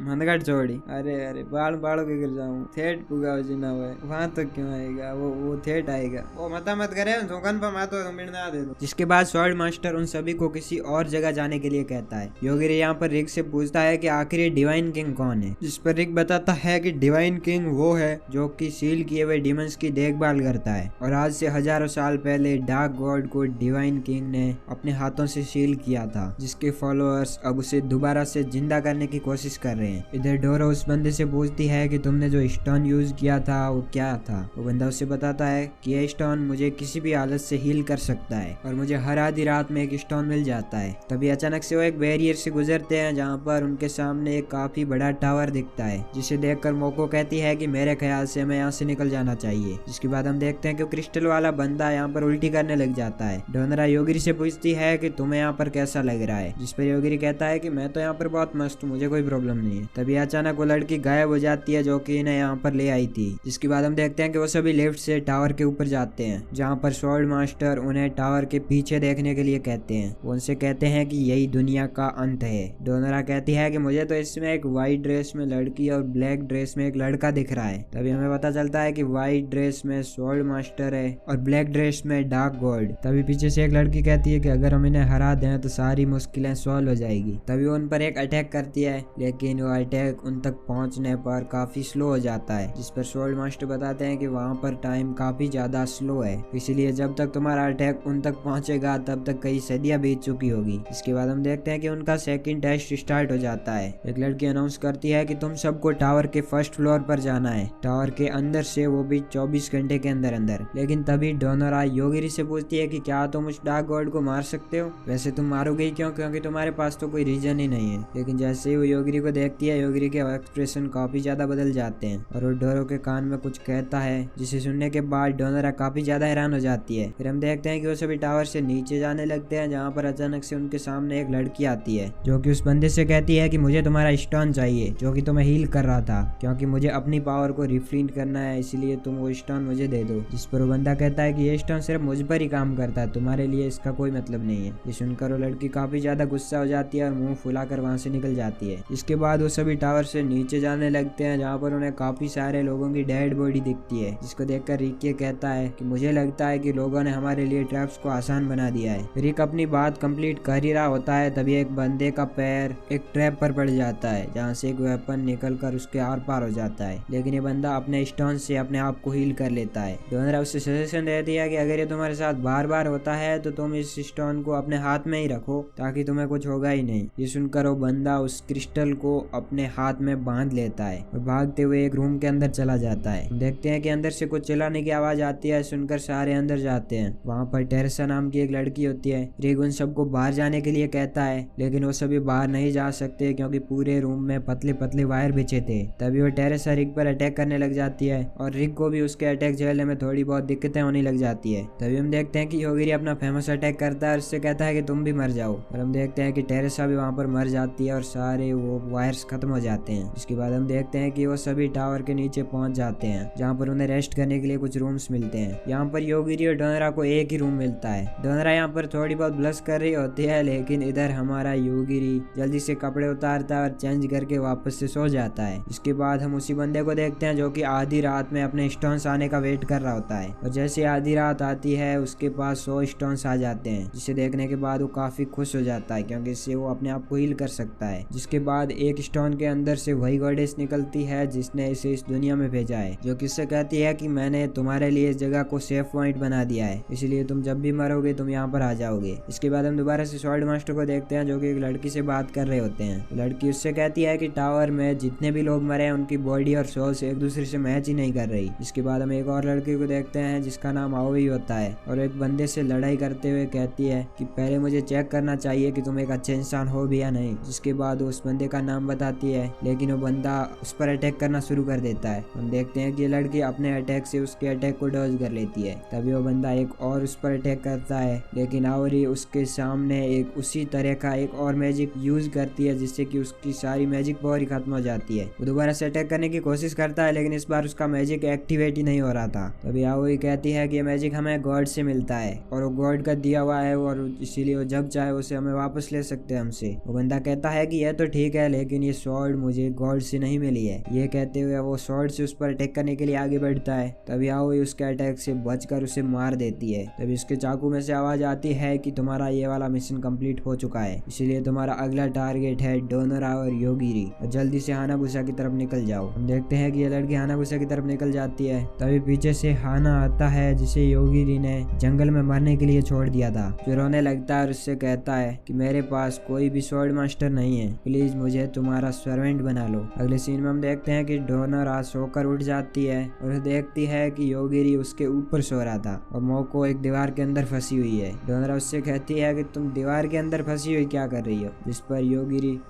मंदगढ़ छोड़ी। अरे बाड़ों के गिर जाऊँ थेट पुगा ना हुआ वहाँ तो क्यों आएगा वो थेट आएगा। वो मत करे धोखन पर मातो मिलना दे दो। जिसके बाद स्वॉर्ड मास्टर उन सभी को किसी और जगह जाने के लिए कहता है। योगिरी यहाँ पर रिक से पूछता है कि आखिर ये डिवाइन किंग कौन है। जिस पर रिक बताता है कि डिवाइन किंग वो है जो कि सील किए हुए डिमंस की देखभाल करता है, और आज से हजारों साल पहले डार्क गॉड को डिवाइन किंग ने अपने हाथों से सील किया था, जिसके फॉलोअर्स अब उसे दोबारा से जिंदा करने की कोशिश कर रहे हैं। इधर डोरा उस बंदे से पूछती है कि तुमने जो स्टोन यूज किया था वो क्या था। वो बंदा उसे बताता है कि ये स्टोन मुझे किसी भी हालत से हील कर सकता है और मुझे हर आधी रात में एक स्टोन मिल जाता है। तभी अचानक से वो एक बैरियर से गुजरते हैं, जहाँ पर उनके सामने एक काफी बड़ा टावर दिखता है, जिसे देखकर मोको कहती है कि मेरे ख्याल से हमें यहाँ से निकल जाना चाहिए। जिसके बाद हम देखते हैं कि क्रिस्टल वाला बंदा यहाँ पर उल्टी करने लग जाता है। डोनरा योगिरी से पूछती है कि तुम्हें यहाँ पर कैसा लग रहा है। जिस पर योगिरी कहता है कि मैं तो यहाँ पर बहुत मस्त हूँ, मुझे कोई प्रॉब्लम नहीं है। तभी अचानक वो लड़की गायब हो जाती है जो कि इन्हें यहाँ पर ले आई थी। जिसके बाद हम देखते हैं कि वो सभी लिफ्ट से टावर के ऊपर जाते हैं, जहाँ पर स्वॉर्ड मास्टर उन्हें टावर के पीछे देखने के लिए कहते हैं। वो उनसे कहते हैं कि यही दुनिया का अंत है। डोनरा कहती है कि मुझे तो इसमें एक व्हाइट ड्रेस में लड़की और ब्लैक ड्रेस में एक लड़का दिख रहा है। तभी हमें पता चलता है कि व्हाइट ड्रेस में स्वॉर्ड मास्टर है और ब्लैक ड्रेस में डार्क गॉड। तभी पीछे से एक लड़की कहती है कि अगर हम इन्हें हरा दें तो सारी मुश्किलें सॉल्व हो जाएगी। तभी वो उन पर एक अटैक करती है, लेकिन वो अटैक उन तक पहुंचने पर काफी स्लो हो जाता है। जिस पर स्वॉर्ड मास्टर बताते हैं कि वहाँ पर टाइम काफी ज्यादा स्लो है, इसलिए जब तक तुम्हारा अटैक उन तक पहुंचेगा तब तक कई सदियां बीत चुकी होगी। इसके बाद हम देखते हैं कि उनका सेकंड टेस्ट स्टार्ट हो जाता है। एक लड़की अनाउंस करती है कि तुम सबको टावर के फर्स्ट फ्लोर पर जाना है, टावर के अंदर से, वो भी 24 घंटे के अंदर अंदर। लेकिन तभी डोनरा योगिरी से पूछती है कि क्या तुम उस डार्क गॉड को मार सकते हो। वैसे तुम मारोगे ही क्यों, क्योंकि तुम्हारे पास तो कोई रीजन ही नहीं है। लेकिन जैसे ही वो योगिरी को देखती है, योगिरी के एक्सप्रेशन काफी ज्यादा बदल जाते हैं और वो डोरो के कान में कुछ कहता है, जिसे सुनने के बाद डोनरा काफी ज्यादा हैरान हो जाती है। फिर हम देखते हैं कि वो सभी टावर से नीचे जाने लगते हैं, जहाँ पर अचानक से उनके सामने एक लड़की आती है जो कि उस बंदे से कहती है कि मुझे तुम्हारा स्टोन चाहिए जो कि तुम्हें हील कर रहा था, क्योंकि मुझे अपनी पावर को रिफ्लिंट करना है, इसलिए तुम वो स्टोन मुझे दे दो। जिस पर वो बंदा कहता है कि ये स्टोन सिर्फ मुझ पर ही काम करता है, तुम्हारे लिए इसका कोई मतलब नहीं है। ये सुनकर वो लड़की काफी ज्यादा गुस्सा हो जाती है और मुंह फुलाकर वहां से निकल जाती है। इसके बाद वो सभी टावर से नीचे जाने लगते हैं, जहाँ पर उन्हें काफी सारे लोगों की डेड बॉडी दिखती है, जिसको देखकर रिकी कहता है कि मुझे लग लगता है कि लोगों ने हमारे लिए ट्रैप्स को आसान बना दिया है। रिक अपनी बात कंप्लीट कर ही रहा होता है, तभी एक बंदे का पैर एक ट्रैप पर पड़ जाता है जहाँ से एक वेपन निकल कर उसके आर पार हो जाता है। लेकिन ये बंदा अपने स्टोन से अपने आप को हील कर लेता है। डोनरा उससे सजेशन देती है कि अगर ये तुम्हारे साथ बार बार होता है तो तुम इस स्टोन को अपने हाथ में ही रखो ताकि तुम्हें कुछ होगा ही नहीं। ये सुनकर वो बंदा उस क्रिस्टल को अपने हाथ में बांध लेता है और भागते हुए एक रूम के अंदर चला जाता है। देखते हैं कि अंदर से कुछ चिल्लाने की आवाज आती है। सुनकर सारे अंदर जाते हैं। वहाँ पर टेरेसा नाम की एक लड़की होती है। रिक उन सबको बाहर जाने के लिए कहता है, लेकिन वो सभी बाहर नहीं जा सकते क्योंकि पूरे रूम में पतले पतले वायर बिछे थे। तभी वो टेरेसा रिक पर अटैक करने लग जाती है और रिक को भी उसके अटैक झेलने में थोड़ी बहुत दिक्कतें होने लग जाती है। तभी हम देखते हैं कि योगिरी अपना फेमस अटैक करता है और उससे कहता है कि तुम भी मर जाओ। और हम देखते हैं कि टेरेसा भी वहाँ पर मर जाती है और सारे वो वायर्स खत्म हो जाते हैं। इसके बाद हम देखते हैं कि वो सभी टावर के नीचे पहुंच जाते हैं जहाँ पर उन्हें रेस्ट करने के लिए कुछ रूम्स मिलते हैं। यहाँ पर योगिरी और डोनरा को एक ही रूम मिलता है। डोनरा यहाँ पर थोड़ी बहुत ब्लश कर रही होती है, लेकिन इधर हमारा योगिरी जल्दी से कपड़े उतारता है और चेंज करके वापस से सो जाता है। इसके बाद हम उसी बंदे को देखते हैं जो कि आधी रात में अपने स्टोन्स आने का वेट कर रहा होता है। और जैसे आधी रात आती है उसके पास 100 स्टोन्स आ जाते हैं, जिसे देखने के बाद वो काफी खुश हो जाता है क्योंकि इससे वो अपने आप को हील कर सकता है। जिसके बाद एक स्टोन के अंदर से वही गॉडेस निकलती है जिसने इसे इस दुनिया में भेजा है, जो कि इससे कहती है कि मैंने तुम्हारे लिए इस जगह को सेफ पॉइंट बना दिया है, इसलिए तुम जब भी मरोगे तुम यहाँ पर आ जाओगे। इसके बाद हम दोबारा से स्वॉर्ड मास्टर को देखते हैं जो कि एक लड़की से बात कर रहे होते हैं। लड़की उससे कहती है कि टावर में जितने भी लोग मरे हैं उनकी बॉडी और सोल्स एक दूसरे से मैच ही नहीं कर रही। इसके बाद हम एक और लड़की को देखते हैं जिसका नाम आओई होता है और एक बंदे से लड़ाई करते हुए कहती है कि पहले मुझे चेक करना चाहिए कि तुम एक अच्छे इंसान हो भी या नहीं। जिसके बाद वो उस बंदे का नाम बताती है, लेकिन वो बंदा उस पर अटैक करना शुरू कर देता है। हम देखते हैं कि ये लड़की अपने अटैक से उसके अटैक को डॉज कर लेती है। तभी वो बंदा एक और उस पर अटैक करता है, लेकिन आओरी उसके सामने एक उसी तरह का एक और मैजिक यूज करती है जिससे कि उसकी सारी मैजिक पावर ही खत्म हो जाती है। वो दोबारा से अटैक करने की कोशिश करता है, लेकिन इस बार उसका मैजिक एक्टिवेट ही नहीं हो रहा था। तभी आओरी कहती है कि ये मैजिक हमें गॉड से मिलता है और वो गॉड का दिया हुआ है और इसीलिए वो जब चाहे उसे हमें वापस ले सकते हैं हमसे। वो बंदा कहता है कि यह तो ठीक है, लेकिन ये स्वॉर्ड मुझे गॉड से नहीं मिली है। ये कहते हुए वो स्वॉर्ड से उस पर अटैक करने के लिए आगे बढ़ता है। तभी आओई उसके अटैक से बचकर उसे मार देती है। तभी उसके चाकू में से आवाज आती है कि तुम्हारा ये वाला मिशन कंप्लीट हो चुका है, इसीलिए तुम्हारा अगला टारगेट है डोनरा और योगिरी, और जल्दी से हानाबुसा की तरफ निकल जाओ। हम देखते हैं कि ये लड़की हानाबुसा की तरफ निकल जाती है। तभी पीछे से हाना आता है जिसे योगिरी ने जंगल में मरने के लिए छोड़ दिया था, जो रोने लगता है और उससे कहता है कि मेरे पास कोई भी स्वॉर्ड मास्टर नहीं है, प्लीज मुझे तुम्हारा सर्वेंट बना लो। अगले सीन में हम देखते हैं कि डोनरा सोकर उठ जाती है और देखती है कि योगिरी उसके ऊपर सो रहा था और मोको एक दीवार के अंदर फंसी हुई है। डोनरा उससे कहती है कि तुम दीवार के अंदर फंसी हुई क्या कर रही हो,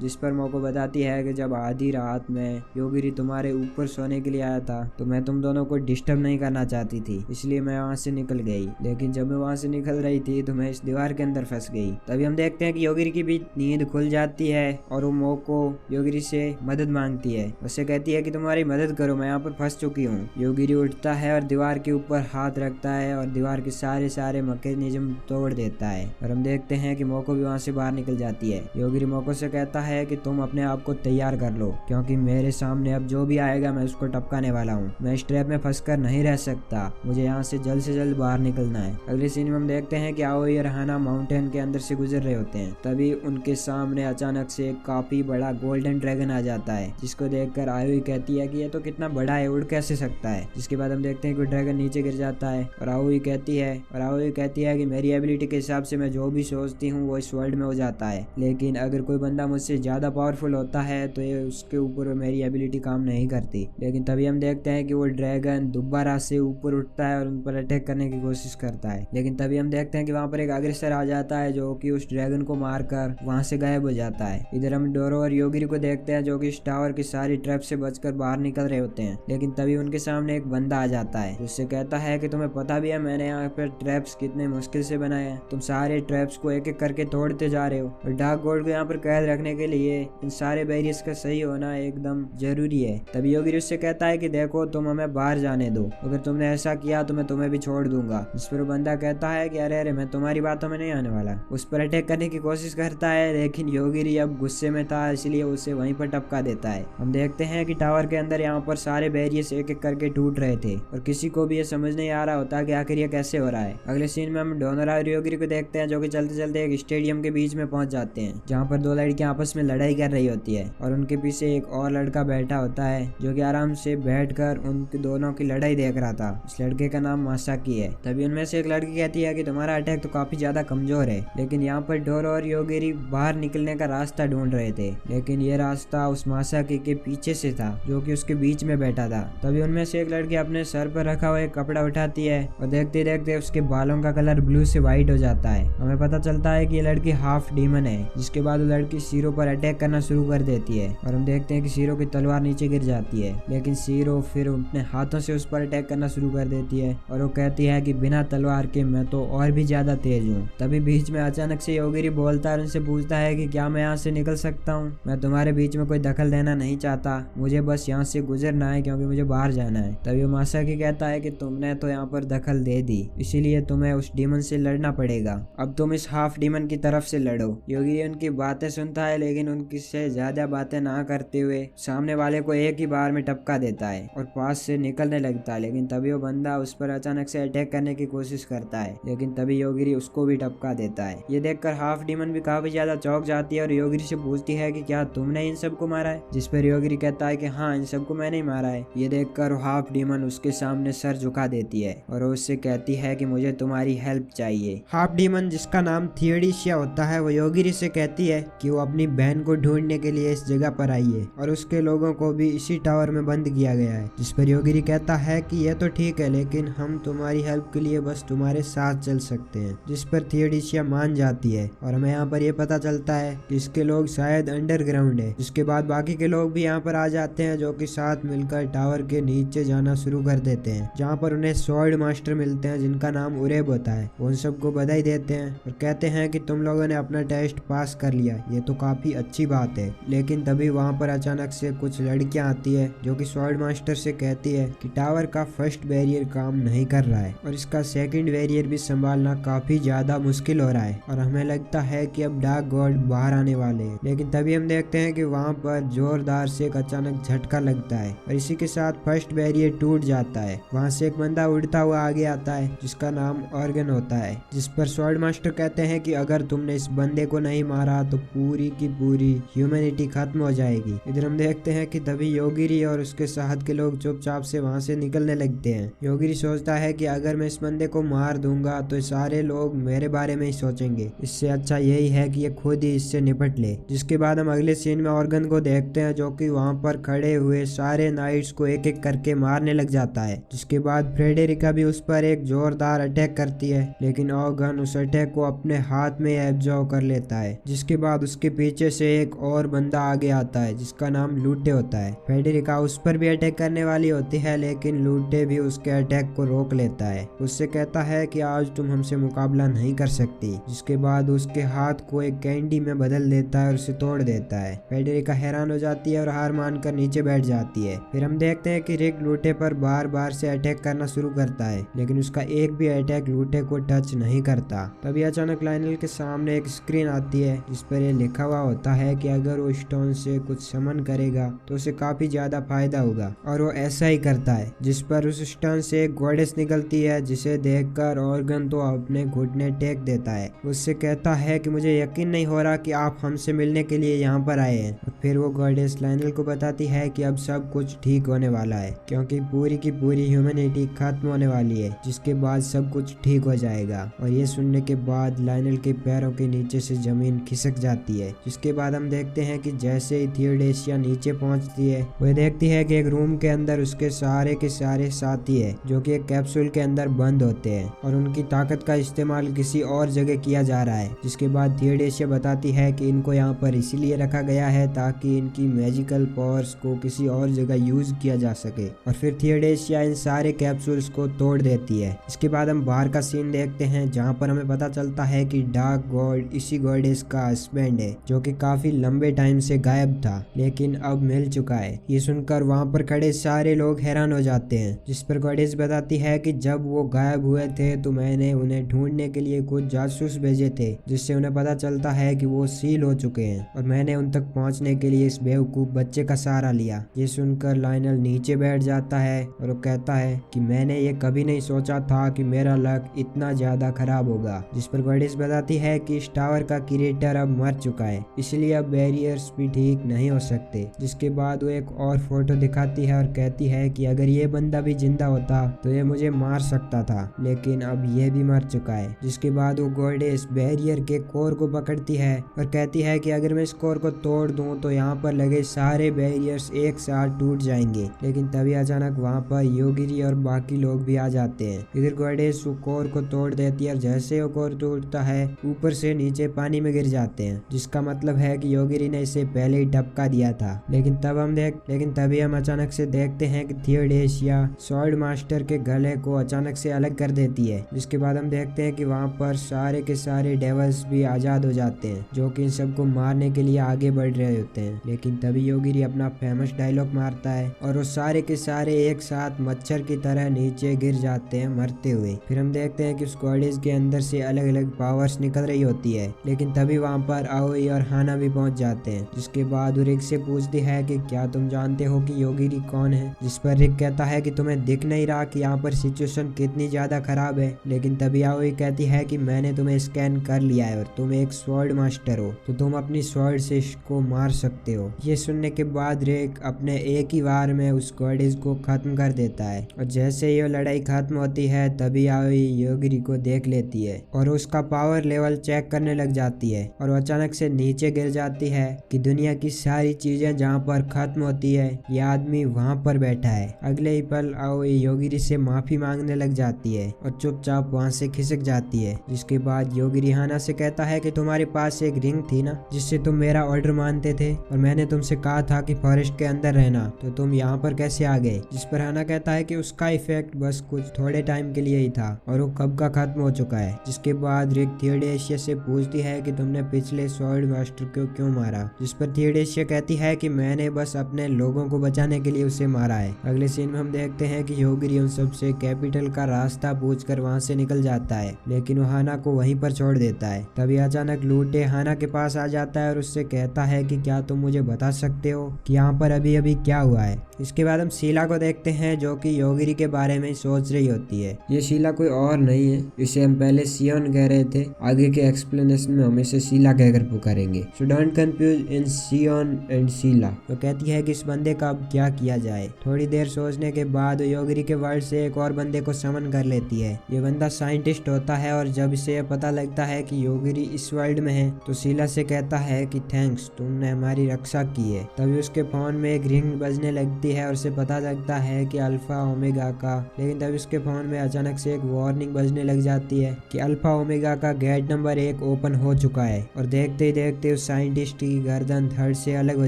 जिस पर मोको बताती है कि जब आधी रात में योगिरी तुम्हारे ऊपर सोने के लिए आया था तो मैं तुम दोनों को डिस्टर्ब नहीं करना चाहती थी, इसलिए मैं वहाँ से निकल गई, लेकिन जब मैं वहाँ से निकल रही थी तो मैं इस दीवार के अंदर फंस गई। तभी हम देखते हैं कि योगिरी की भी नींद खुल जाती है और वो मोको योगिरी से मदद मांगती है। उससे कहती है कि तुम्हारी मदद करो, मैं यहाँ पर फंस चुकी हूँ। योगिरी उठता है और दीवार के ऊपर हाथ रखता है और दीवार के सारे मैकेनिज्म तोड़ देता है और हम देखते हैं कि मोको भी वहाँ से बाहर निकल जाती है। योगिरी मोको से कहता है कि तुम अपने आप को तैयार कर लो, क्योंकि मेरे सामने अब जो भी आएगा मैं उसको टपकाने वाला हूँ। मैं इस ट्रैप में फंसकर नहीं रह सकता, मुझे यहाँ से जल्द बाहर निकलना है। अगले सीन में हम देखते हैं कि आओई और हाना माउंटेन के अंदर से गुजर रहे होते हैं। तभी उनके सामने अचानक से एक काफी बड़ा गोल्डन ड्रैगन आ जाता है, जिसको देखकर आओई कहती है कि ये तो कितना बड़ा है, उड़ कैसे सकता है। जिसके बाद हम देखते हैं कि ड्रैगन नीचे गिर जाता है और आओई कहती है कि मेरी एबिलिटी के हिसाब से मैं जो भी सोचती हूँ वो इस वर्ल्ड में हो जाता है, लेकिन अगर कोई बंदा मुझसे ज्यादा पावरफुल होता है तो ये उसके ऊपर मेरी एबिलिटी काम नहीं करती। लेकिन तभी हम देखते हैं कि वो ड्रैगन दोबारा से ऊपर उठता है और उन पर अटैक करने की कोशिश करता है, लेकिन तभी हम देखते हैं कि वहाँ पर एक अग्रेसर आ जाता है जो कि उस ड्रैगन को मारकर वहाँ से गायब हो जाता है। इधर हम डोरो और योगिरी को देखते हैं जो कि इस टावर की सारी ट्रैप से बचकर बाहर निकल रहे होते हैं, लेकिन तभी उनके सामने एक बंदा आ जाता है जिससे कहता है कि तुम्हें पता भी है मैंने यहाँ पर ट्रैप्स कितने मुश्किल से बनाए हैं, तुम सारे ट्रैप्स को एक एक करके तोड़ते जा रहे हो और डार्क गोल्ड को यहाँ पर कैद रखने के लिए इन सारे बैरियर्स का सही होना एकदम जरूरी है। तभी योगिरी उससे कहता है कि देखो तुम हमें बाहर जाने दो, अगर तुमने ऐसा किया तो मैं तुम्हें भी छोड़ दूंगा। जिस पर बंदा कहता है कि अरे मैं तुम्हारी बातों में नहीं आने वाला। उस पर अटैक करने की कोशिश करता है, लेकिन योगिरी अब गुस्से में था इसलिए उसे वहीं पर टपका देता है। हम देखते हैं कि टावर के अंदर यहाँ पर सारे बैरियर्स एक एक करके टूट रहे थे और किसी को भी ये समझ नहीं आ रहा होता होता है कि आखिर ये कैसे हो रहा है। अगले सीन में हम डोनोरा और योगिरी को देखते हैं जो कि चलते चलते एक स्टेडियम के बीच में पहुंच जाते हैं जहाँ पर दो लड़कियां आपस में लड़ाई कर रही होती है और उनके पीछे एक और लड़का बैठा होता है जो कि आराम से बैठकर उन दोनों की लड़ाई देख रहा था। इस लड़के का नाम मासाकी है। तभी उनमें से एक लड़की कहती है कि तुम्हारा अटैक तो काफी ज्यादा कमजोर है। लेकिन यहाँ पर डोरो और योगिरी बाहर निकलने का रास्ता ढूंढ रहे थे, लेकिन ये रास्ता उस मासाकी के पीछे से था जो कि उसके बीच में बैठा था। तभी उनमें से एक लड़की अपने सर पर रखा हुआ एक कपड़ा उठाती है और देखते देखते उसके बालों का कलर ब्लू से व्हाइट हो जाता है। हमें पता चलता है कि ये लड़की हाफ डीमन है। जिसके बाद वो लड़की सीरो पर अटैक करना शुरू कर देती है और हम देखते हैं कि सीरो की तलवार नीचे गिर जाती है, लेकिन सीरो फिर अपने हाथों से उस पर अटैक करना शुरू कर देती है और वो कहती है कि बिना तलवार के मैं तो और भी ज्यादा तेज हूँ। तभी बीच में अचानक से योगिरी बोलता है और उनसे पूछता है कि क्या मैं यहाँ से निकल सकता हूँ? मैं तुम्हारे बीच में कोई दखल देना नहीं चाहता, मुझे बस यहाँ से गुजरना है क्योंकि मुझे बाहर जाना है। तभी मासाकी कहता है कि तुमने तो यहाँ पर दखल दे दी, इसीलिए तुम्हें उस डीमन से लड़ना पड़ेगा। अब तुम इस हाफ डीमन की तरफ से लड़ो। योगिरी उनकी बातें सुनता है, लेकिन उनकी से ज्यादा बातें ना करते हुए सामने वाले को एक ही बार में टपका देता है और पास से निकलने लगता है। लेकिन तभी वो बंदा उस पर अचानक से अटैक करने की कोशिश करता है, लेकिन तभी योगिरी उसको भी टपका देता है। ये देखकर हाफ डीमन भी काफी ज्यादा चौंक जाती है और योगिरी से पूछती है कि क्या तुमने इन सबको मारा है? जिस पर योगिरी कहता है कि हाँ, इन सबको मैंने ही मारा है। ये देखकर हाफ डीमन उसके सामने सर झुका देती है और उससे कहती है कि मुझे तुम्हारी हेल्प चाहिए। हाफ डीमन जिसका नाम थियोडिशिया होता है वो योगिरी से कहती है कि वो अपनी बहन को ढूंढने के लिए इस जगह पर आई है और उसके लोगों को भी इसी टावर में बंद किया गया है। जिस पर योगिरी कहता है कि यह तो ठीक है, लेकिन हम तुम्हारी हेल्प के लिए बस तुम्हारे साथ चल सकते हैं। जिस पर थियोडिशिया मान जाती है और हमें यहाँ पर यह पता चलता है कि इसके लोग शायद अंडरग्राउंड है। जिसके बाद बाकी के लोग भी यहाँ पर आ जाते हैं जो कि साथ मिलकर टावर के नीचे जाना शुरू कर देते हैं, जहाँ पर उन्हें स्वॉर्ड मास्टर मिलते हैं जिनका नाम उरेब होता है। वो उन सबको बधाई देते हैं और कहते हैं कि तुम लोगों ने अपना टेस्ट पास कर लिया, ये तो काफी अच्छी बात है। लेकिन तभी वहाँ पर अचानक से कुछ लड़कियां आती है जो कि स्वॉर्ड मास्टर से कहती है कि टावर का फर्स्ट बैरियर काम नहीं कर रहा है और इसका सेकंड बैरियर भी संभालना काफी ज्यादा मुश्किल हो रहा है और हमें लगता है कि अब डार्क गॉड बाहर आने वाले हैं। लेकिन तभी हम देखते हैं कि वहाँ पर जोरदार से एक अचानक झटका लगता है और इसी के साथ फर्स्ट बैरियर टूट जाता है। वहाँ से एक बंदा उड़ता हुआ आगे आता है जिसका नाम ऑर्गन होता है। जिस पर स्वॉर्ड मास्टर कहते हैं कि अगर तुमने इस बंदे को नहीं मारा तो पूरी की पूरी ह्यूमैनिटी खत्म हो जाएगी। इधर हम देखते हैं कि तभी योगिरी और उसके साथ के लोग चुपचाप से वहाँ से निकलने लगते हैं। योगिरी सोचता है कि अगर मैं इस बंदे को मार दूंगा तो सारे लोग मेरे बारे में ही सोचेंगे, इससे अच्छा यही है कि ये खुद ही इससे निपट ले। जिसके बाद हम अगले सीन में ऑर्गन को देखते हैं जो कि वहाँ पर खड़े हुए सारे नाइट्स को एक एक करके मारने लग जाता है। जिसके बाद फ्रेडेरिका भी उस पर एक जोरदार अटैक करती है, लेकिन ऑर्गन उस अटैक को अपने हाथ में एब्जॉर्ब कर लेता है। जिसके बाद उसके पीछे से एक और बंदा आगे आता है जिसका नाम लूटे होता है। फ्रेडेरिका उस पर भी अटैक करने वाली होती है, लेकिन लूटे भी उसके अटैक को रोक लेता है। उससे कहता है कि आज तुम हमसे मुकाबला नहीं कर सकती। जिसके बाद उसके हाथ को एक कैंडी में बदल देता है और उसे तोड़ देता है। फ्रेडेरिका हैरान हो जाती है और हार मानकर नीचे बैठ जाती है। फिर हम देखते हैं कि रिक लूटे पर बार बार से अटैक करना शुरू करता है, लेकिन उसका एक भी अटैक लूटे को टच नहीं करता। तभी अचानक लायनल के सामने एक स्क्रीन आती है जिस पर यह लिखा हुआ होता है कि अगर वो स्टोन से कुछ समन करेगा तो उसे काफी ज्यादा फायदा होगा, और वो ऐसा ही करता है। जिस पर उस स्टोन से एक गॉडेस निकलती है जिसे देखकर ऑर्गन तो अपने घुटने टेक देता है। उससे कहता है कि मुझे यकीन नहीं हो रहा कि आप हमसे मिलने के लिए यहाँ पर आए हैं। फिर वो गॉडेस लायनल को बताती है कि अब सब कुछ ठीक होने वाला है क्योंकि पूरी की पूरी ह्यूमैनिटी खत्म होने वाली है, जिसके बाद सब कुछ ठीक हो जाएगा। और ये सुनने के बाद लायनल के पैरों के नीचे से जमीन खिसक जाती है। जिसके बाद हम देखते हैं कि जैसे ही थियोडेसिया नीचे पहुंचती है वो देखती है कि एक रूम के अंदर उसके सारे के सारे साथी है जो कि एक कैप्सूल के अंदर बंद होते हैं और उनकी ताकत का इस्तेमाल किसी और जगह किया जा रहा है। जिसके बाद थियोडेसिया बताती है कि इनको यहाँ पर इसीलिए रखा गया है ताकि इनकी मैजिकल पावर्स को किसी और जगह यूज किया जा सके। और फिर थियोडेसिया इन सारे कैप्सूल्स को तोड़ देती है। इसके बाद हम बाहर का सीन देखते हैं जहाँ पर हमें पता चलता है कि डार्क गॉड इसी गॉडेस का हस्बैंड है जो कि काफी लंबे टाइम से गायब था, लेकिन अब मिल चुका है। ये सुनकर वहाँ पर खड़े सारे लोग हैरान हो जाते हैं। जिस पर गॉडेस बताती है कि जब वो गायब हुए थे तो मैंने उन्हें ढूंढने के लिए कुछ जासूस भेजे थे, जिससे उन्हें पता चलता है कि वो सील हो चुके हैं और मैंने उन तक पहुंचने के लिए इस बेवकूफ बच्चे का सहारा लिया। ये सुनकर लायनल नीचे बैठ जाता है और वो कहता है कि मैंने ये कभी कभी नहीं सोचा था कि मेरा लक इतना ज्यादा खराब होगा। जिस पर गॉडेस बताती है कि इस टावर का क्रिएटर अब मर चुका है, इसलिए अब बैरियर्स भी ठीक नहीं हो सकते। जिसके बाद वो एक और फोटो दिखाती है और कहती है कि अगर ये बंदा भी जिंदा होता तो ये मुझे मार सकता था, लेकिन अब ये भी मर चुका है। जिसके बाद वो गॉडेस बैरियर के कोर को पकड़ती है और कहती है कि अगर मैं इस कोर को तोड़ दूं तो यहाँ पर लगे सारे बैरियर्स एक साथ टूट जाएंगे। लेकिन तभी अचानक वहाँ पर योगिरी और बाकी लोग भी आ जाते हैं। इधर गॉडेस वो कोर को तोड़ देती है और जैसे वो कोर टूटता है ऊपर से नीचे पानी में गिर जाते हैं, जिसका मतलब है कि योगिरी ने इसे पहले ही टपका दिया था। लेकिन तभी हम अचानक से देखते हैं कि थियोडेसिया स्वॉर्ड मास्टर के गले को अचानक से अलग कर देती है। जिसके बाद हम देखते हैं कि वहाँ पर सारे के सारे डेवल्स भी आजाद हो जाते हैं, जो कि इन सबको मारने के लिए आगे बढ़ रहे होते हैं। लेकिन तभी योगिरी अपना फेमस डायलॉग मारता है और वो सारे के सारे एक साथ मच्छर की तरह नीचे गिर जाते हैं मरते हुए। फिर हम देखते हैं कि उस गॉडेस के अंदर से अलग अलग पावर्स निकल रही होती है। लेकिन तभी वहाँ पर आओई और हाना भी पहुंच जाते हैं। जिसके बाद वो रिक से पूछती है कि क्या तुम जानते हो कि योगिरी कौन है। जिस पर रिक कहता है कि तुम्हें दिख नहीं रहा कि यहाँ पर सिचुएशन कितनी ज्यादा खराब है। लेकिन तभी आओई कहती है कि मैंने तुम्हें स्कैन कर लिया है और तुम एक स्वॉर्ड मास्टर हो, तो तुम अपनी स्वॉर्ड से इसको मार सकते हो। ये सुनने के बाद रिक अपने एक ही वार में उस गॉडेस को खत्म कर देता है और जैसे ये लड़ाई खत्म होती है तभी आओई योगिरी को देख लेती है और उसका पावर लेवल चेक करने लग जाती है और वो अचानक से नीचे गिर जाती है कि दुनिया की सारी चीजें जहाँ पर खत्म होती है ये आदमी वहाँ पर बैठा है। अगले ही पल आओई योगिरी से माफी मांगने लग जाती है और चुपचाप वहाँ से खिसक जाती है। जिसके बाद योगिरी हाना से कहता है कि तुम्हारे पास एक रिंग थी ना जिससे तुम मेरा ऑर्डर मानते थे और मैंने तुमसे कहा था कि फॉरेस्ट के अंदर रहना, तो तुम यहाँ पर कैसे आ गए। जिस पर हाना कहता है कि उसका इफेक्ट बस कुछ थोड़े टाइम के लिए ही था और वो कब का खत्म हो चुका है। जिसके बाद रिक थियोडेसिया से पूछती है कि तुमने पिछले स्वॉर्ड मास्टर को क्यों मारा। जिस पर थियोडेसिया कहती है कि मैंने बस अपने लोगों को बचाने के लिए उसे मारा है। अगले सीन में हम देखते हैं कि योगिरी उन सबसे कैपिटल का रास्ता पूछकर वहां से निकल जाता है, लेकिन वो हाना को वहीं पर छोड़ देता है। तभी अचानक लूटे हाना के पास आ जाता है और उससे कहता है कि क्या तुम मुझे बता सकते हो कि यहाँ पर अभी अभी क्या हुआ है। इसके बाद हम शीला को देखते हैं जो कि योगिरी के बारे में सोच रही होती है। ये शीला कोई और नहीं है, इसे हम पहले सियोन कह रहे थे, आगे के एक्सप्लेनेशन में हम इसे शीला कहकर पुकारेंगे। So don't confuse in Zion and Sheela. तो कहती है कि इस बंदे का अब क्या किया जाए। थोड़ी देर सोचने के बाद योगिरी के वर्ल्ड से एक और बंदे को समन कर लेती है। ये बंदा साइंटिस्ट होता है और जब इसे पता लगता है कि योगिरी इस वर्ल्ड में है तो शीला से कहता है कि थैंक्स, तुमने हमारी रक्षा की है। तभी उसके फोन में एक रिंग बजने लगती है और उसे पता लगता है कि अल्फा ओमेगा का। लेकिन तभी उसके फोन में अचानक से एक वार्निंग बजने लग जाती है कि अल्फा ओमेगा का गेट नंबर 1 ओपन हो चुका है और देखते ही देखते उस साइंटिस्ट की गर्दन धड़ से अलग हो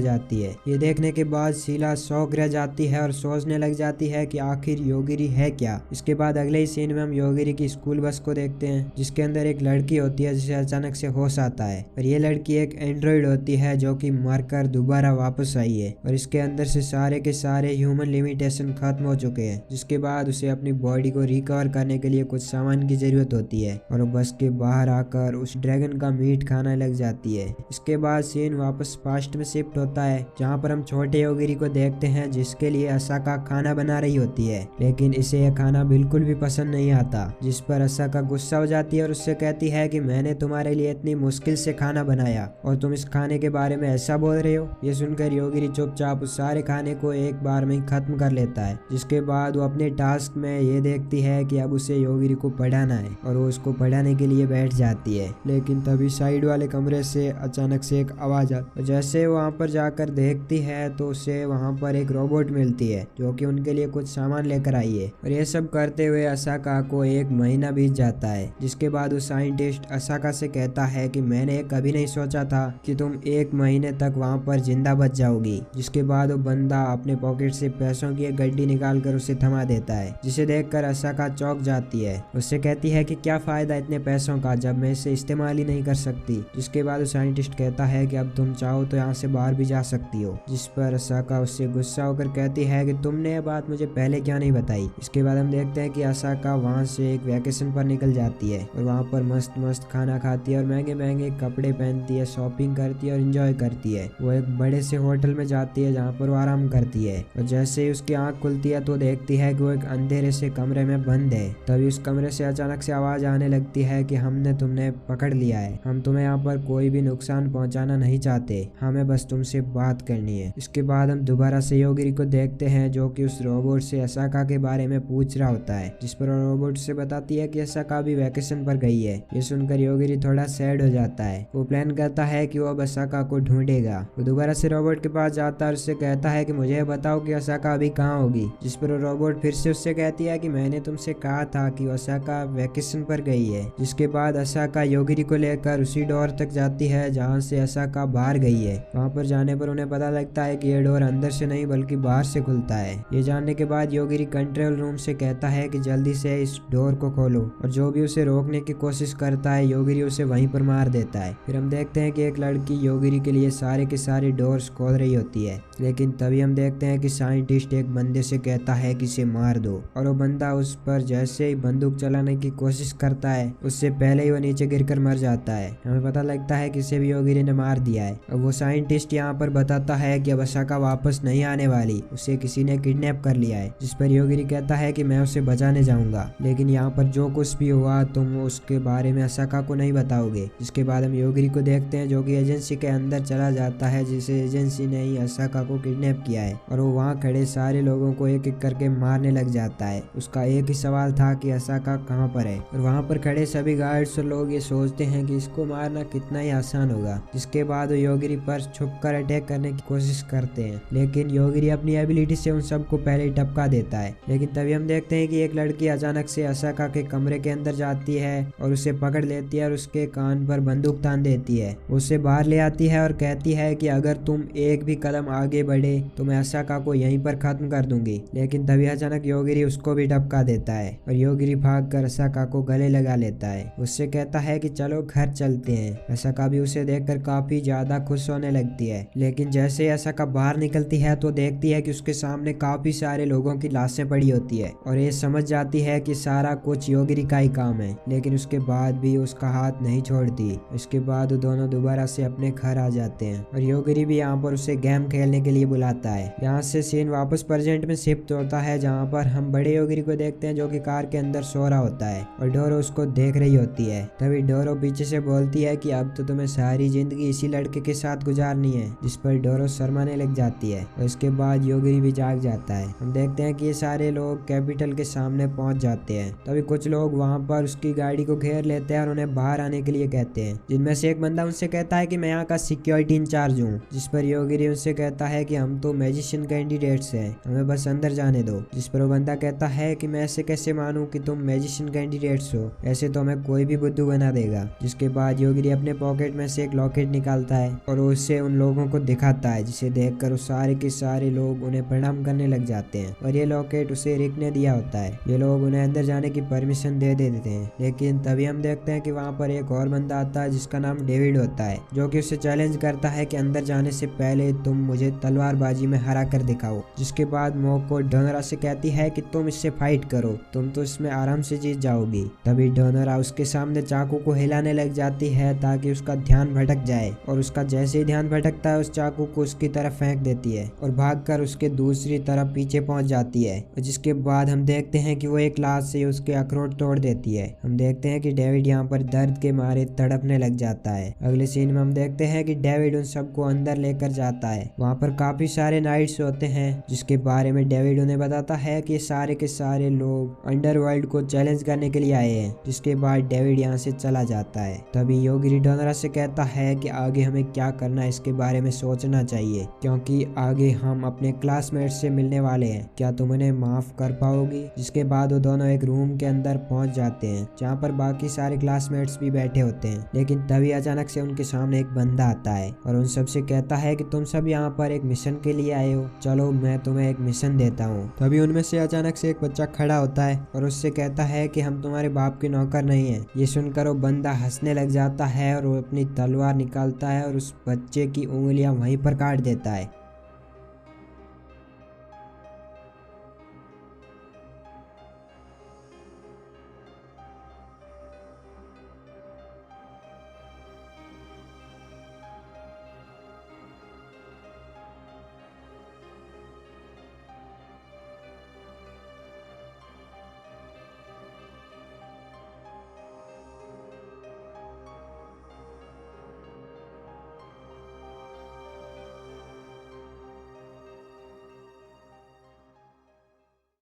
जाती है। ये देखने के बाद शीला शौक रह जाती है और सोचने लग जाती है कि आखिर योगिरी है क्या। इसके बाद अगले ही सीन में हम योगिरी की स्कूल बस को देखते हैं जिसके अंदर एक लड़की होती है जिसे अचानक से होश आता है और ये लड़की एक एंड्रॉइड होती है जो कि मरकर दोबारा वापस आई है और इसके अंदर से सारे के सारे ह्यूमन लिमिटेशन खत्म हो चुके हैं। जिसके बाद उसे अपनी बॉडी को रिकवर करने के लिए कुछ सामान की जरूरत होती है और वो बस के बाहर आकर उस ड्रैगन का मीट खाने लग जाती है। इसके बाद सीन वापस पास्ट में शिफ्ट होता है जहाँ पर हम छोटे योगिरी को देखते हैं जिसके लिए असाका खाना बना रही होती है, लेकिन इसे यह खाना बिल्कुल भी पसंद नहीं आता। जिस पर असाका गुस्सा हो जाती है और उससे कहती है कि मैंने तुम्हारे लिए इतनी मुश्किल से खाना बनाया और तुम इस खाने के बारे में ऐसा बोल रहे हो। ये सुनकर योगिरी चुपचाप उस सारे खाने को एक बार में ही खत्म कर लेता है। जिसके बाद वो अपने टास्क में ये देखती है कि अब उसे योगिरी को पढ़ाना है और वो उसको पढ़ाने के लिए बैठ जाती है। लेकिन तभी साइड वाले कमरे से अचानक से एक आवाज आती है। जैसे वहाँ पर जाकर देखती है तो उसे वहाँ पर एक रोबोट मिलती है जो कि उनके लिए कुछ सामान लेकर आई है और ये सब करते हुए असाका को 1 महीना बीत जाता है। जिसके बाद वो साइंटिस्ट असाका से कहता है कि मैंने कभी नहीं सोचा था कि तुम 1 महीने तक वहाँ पर जिंदा बच जाओगी। जिसके बाद वो बंदा अपने पॉकेट से पैसों की एक गड्डी निकाल कर उसे थमा देता है, जिसे देखकर असाका चौंक जाती है। उससे कहती है कि क्या फायदा इतने पैसों का जब मैं इसे इस्तेमाल ही नहीं कर सकती। जिसके बाद वो साइंटिस्ट कहता है कि अब तुम चाहो तो यहाँ से बाहर भी जा सकती हो। जिस पर असाका उससे गुस्सा होकर कहती है कि तुमने ये बात मुझे पहले क्या नहीं बताई। इसके बाद हम देखते हैं कि असाका वहाँ से एक वैकेशन पर निकल जाती है और वहाँ पर मस्त मस्त खाना खाती है और महंगे महंगे कपड़े पहनती है, शॉपिंग करती है और एंजॉय करती है। वो एक बड़े से होटल में जाती है जहाँ पर वो आराम करती है है और जैसे ही उसकी आंख खुलती है तो देखती है कि वो एक अंधेरे से कमरे में बंद है। तभी उस कमरे से अचानक से आवाज आने लगती है कि हमने तुमने पकड़ लिया है, हम तुम्हें यहाँ पर कोई भी नुकसान पहुंचाना नहीं चाहते, हमें बस तुमसे बात करनी है। इसके बाद हम दोबारा से योगिरी को देखते हैं जो कि उस रोबोट से असाका के बारे में पूछ रहा होता है, जिस पर रोबोट से बताती है कि असाका भी वैकेशन पर गई है। ये सुनकर योगिरी थोड़ा सैड हो जाता है। वो प्लान करता है कि वो अब असाका को ढूंढेगा। वो दोबारा से रोबोट के पास जाता है और उससे कहता है कि मुझे बताओ कि असाका अभी कहाँ होगी, जिस पर रोबोट फिर से उससे कहती है कि मैंने तुमसे कहा था कि असाका वैकेशन पर गई है। जिसके बाद असाका योगिरी को लेकर उसी डोर तक जाती है जहाँ से असाका बाहर गई है। वहाँ पर जाने पर उन्हें पता लगता है कि ये डोर अंदर से नहीं बल्कि बाहर से खुलता है। ये जानने के बाद योगिरी कंट्रोल रूम से कहता है कि जल्दी से इस डोर को खोलो और जो भी उसे रोकने की कोशिश करता है योगिरी उसे वहीं पर मार देता है। फिर हम देखते हैं कि एक लड़की योगिरी के लिए सारे के सारे डोर्स खोल रही होती है, लेकिन तभी हम देखते हैं कि साइंटिस्ट एक बंदे से कहता है कि इसे मार दो और वो बंदा उस पर जैसे ही बंदूक चलाने की कोशिश करता है उससे पहले ही वो नीचे गिरकर मर जाता है। हमें पता लगता है कि इसे भी योगिरी ने मार दिया है। अब वो साइंटिस्ट यहाँ पर बताता है कि अब असाका वापस नहीं आने वाली, उसे किसी ने किडनैप कर लिया है। जिस पर योगिरी कहता है कि मैं उसे बचाने जाऊंगा, लेकिन यहाँ पर जो कुछ भी हुआ तुम उसके बारे में असाका को नहीं बताओगे। जिसके बाद हम योगिरी को देखते हैं जो कि एजेंसी के अंदर चला जाता है, जिसे एजेंसी ने ही असाका को किडनैप किया है और वो वहाँ खड़े सारे लोगों को एक एक करके मारने लग जाता है। उसका एक ही सवाल था कि असाका कहाँ पर है और वहाँ पर खड़े सभी गार्ड्स और लोग ये सोचते हैं कि इसको मारना कितना ही आसान होगा। जिसके बाद वो योगिरी पर छुपकर अटैक करने की कोशिश करते हैं, लेकिन योगिरी अपनी एबिलिटी से उन सबको पहले ही टपका देता है। लेकिन तभी हम देखते हैं कि एक लड़की अचानक से असाका के कमरे के अंदर जाती है और उसे पकड़ लेती है और उसके कान पर बंदूक तान देती है। उसे बाहर ले आती है और कहती है कि अगर तुम एक भी कदम आगे बढ़े तो मैं असाका को यहीं पर खत्म कर दूंगी। लेकिन तभी अचानक योगिरी उसको भी टपका देता है और योगिरी भागकर असाका को गले लगा लेता है। उससे कहता है कि चलो घर चलते हैं। असाका भी उसे देखकर काफी ज्यादा खुश होने लगती है, लेकिन जैसे ही असाका बाहर निकलती है तो देखती है कि उसके सामने काफी सारे लोगों की लाशें पड़ी होती है और ये समझ जाती है कि सारा कुछ योगिरी का ही काम है, लेकिन उसके बाद भी उसका हाथ नहीं छोड़ती। इसके बाद वो दोनों दोबारा से अपने घर आ जाते हैं और योगिरी भी यहाँ पर उसे गेम खेलने के लिए बुलाता है। यहाँ से सीन वापस प्रेजेंट में शिफ्ट होता है जहाँ पर हम बड़े योगिरी को देखते हैं जो कि कार के अंदर सो रहा होता है और डोरो उसको देख रही होती है। तभी डोरो पीछे से बोलती है कि अब तो तुम्हें सारी जिंदगी इसी लड़के के साथ गुजारनी है, जिस पर डोरो शर्माने लग जाती है और इसके बाद योगिरी भी जाग जाता है। हम देखते हैं कि ये सारे लोग कैपिटल के सामने पहुंच जाते हैं। तभी कुछ लोग वहां पर उसकी गाड़ी को घेर लेते हैं और उन्हें बाहर आने के लिए कहते हैं, जिनमें से एक बंदा उनसे कहता है कि मैं यहाँ का सिक्योरिटी इंचार्ज हूँ। जिस पर योगिरी उनसे कहता है कि हम तो मैजिशियन कैंडिडेट्स हैं, हमें बस अंदर जाने दो। जिस पर वो बंदा कहता है कि मैं ऐसे कैसे मानूं कि तुम मैजिशियन कैंडिडेट्स हो, ऐसे तो हमें कोई भी बुद्धू बना देगा। जिसके बाद योगिरी अपने पॉकेट में से एक लॉकेट निकालता है और उसे उन लोगों को दिखाता है, जिसे देखकर वो सारे के सारे लोग उन्हें प्रणाम करने लग जाते हैं और ये लॉकेट उसे रिक ने दिया होता है। ये लोग उन्हें अंदर जाने की परमिशन दे देते हैं, लेकिन तभी हम देखते हैं कि वहाँ पर एक और बंदा आता है जिसका नाम डेविड होता है, जो कि उसे चैलेंज करता है कि अंदर जाने से पहले तुम मुझे तलवारबाजी में हरा कर दिखाओ। जिसके बाद मोको डोनरा से कहती है कि तुम इससे फाइट करो, तुम तो इसमें आराम से जीत जाओगी। तभी डोनरा उसके सामने चाकू को हिलाने लग जाती है ताकि उसका ध्यान भटक जाए और उसका जैसे ही ध्यान भटकता है उस चाकू को उसकी तरफ फेंक देती है और भागकर उसके दूसरी तरफ पीछे पहुंच जाती है। और जिसके बाद हम देखते हैं कि वो एक लात से उसके अखरोट तोड़ देती है। हम देखते हैं कि डेविड यहाँ पर दर्द के मारे तड़पने लग जाता है। अगले सीन में हम देखते हैं कि डेविड उन सबको अंदर लेकर जाता है। वहाँ पर काफी सारे नाइट्स होते हैं जिसके बारे में डेविड उन्हें बताता है कि सारे के सारे लोग अंडरवर्ल्ड को चैलेंज करने के लिए आए हैं। जिसके बाद डेविड यहाँ से चला जाता है। तभी योगिरी डोनरा से कहता है कि आगे हमें क्या करना है इसके बारे में सोचना चाहिए, क्योंकि आगे हम अपने क्लासमेट से मिलने वाले हैं, क्या तुम उन्हें माफ कर पाओगी। जिसके बाद वो दोनों एक रूम के अंदर पहुंच जाते हैं जहाँ पर बाकी सारे क्लासमेट्स भी बैठे होते हैं, लेकिन तभी अचानक से उनके सामने एक बंदा आता है और उन सबसे कहता है कि तुम सब यहाँ पर एक मिशन के लिए आए हो, चलो मैं तुम्हें एक मिशन देता हूँ। तभी उनमें से अचानक से एक बच्चा खड़ा होता है और उससे कहता है कि हम तुम्हारे बाप के नौकर नहीं है। ये सुनकर वो बंदा हंसने लग जाता है और वो अपनी तलवार निकालता है और उस बच्चे की उंगलियां वहीं पर काट देता है।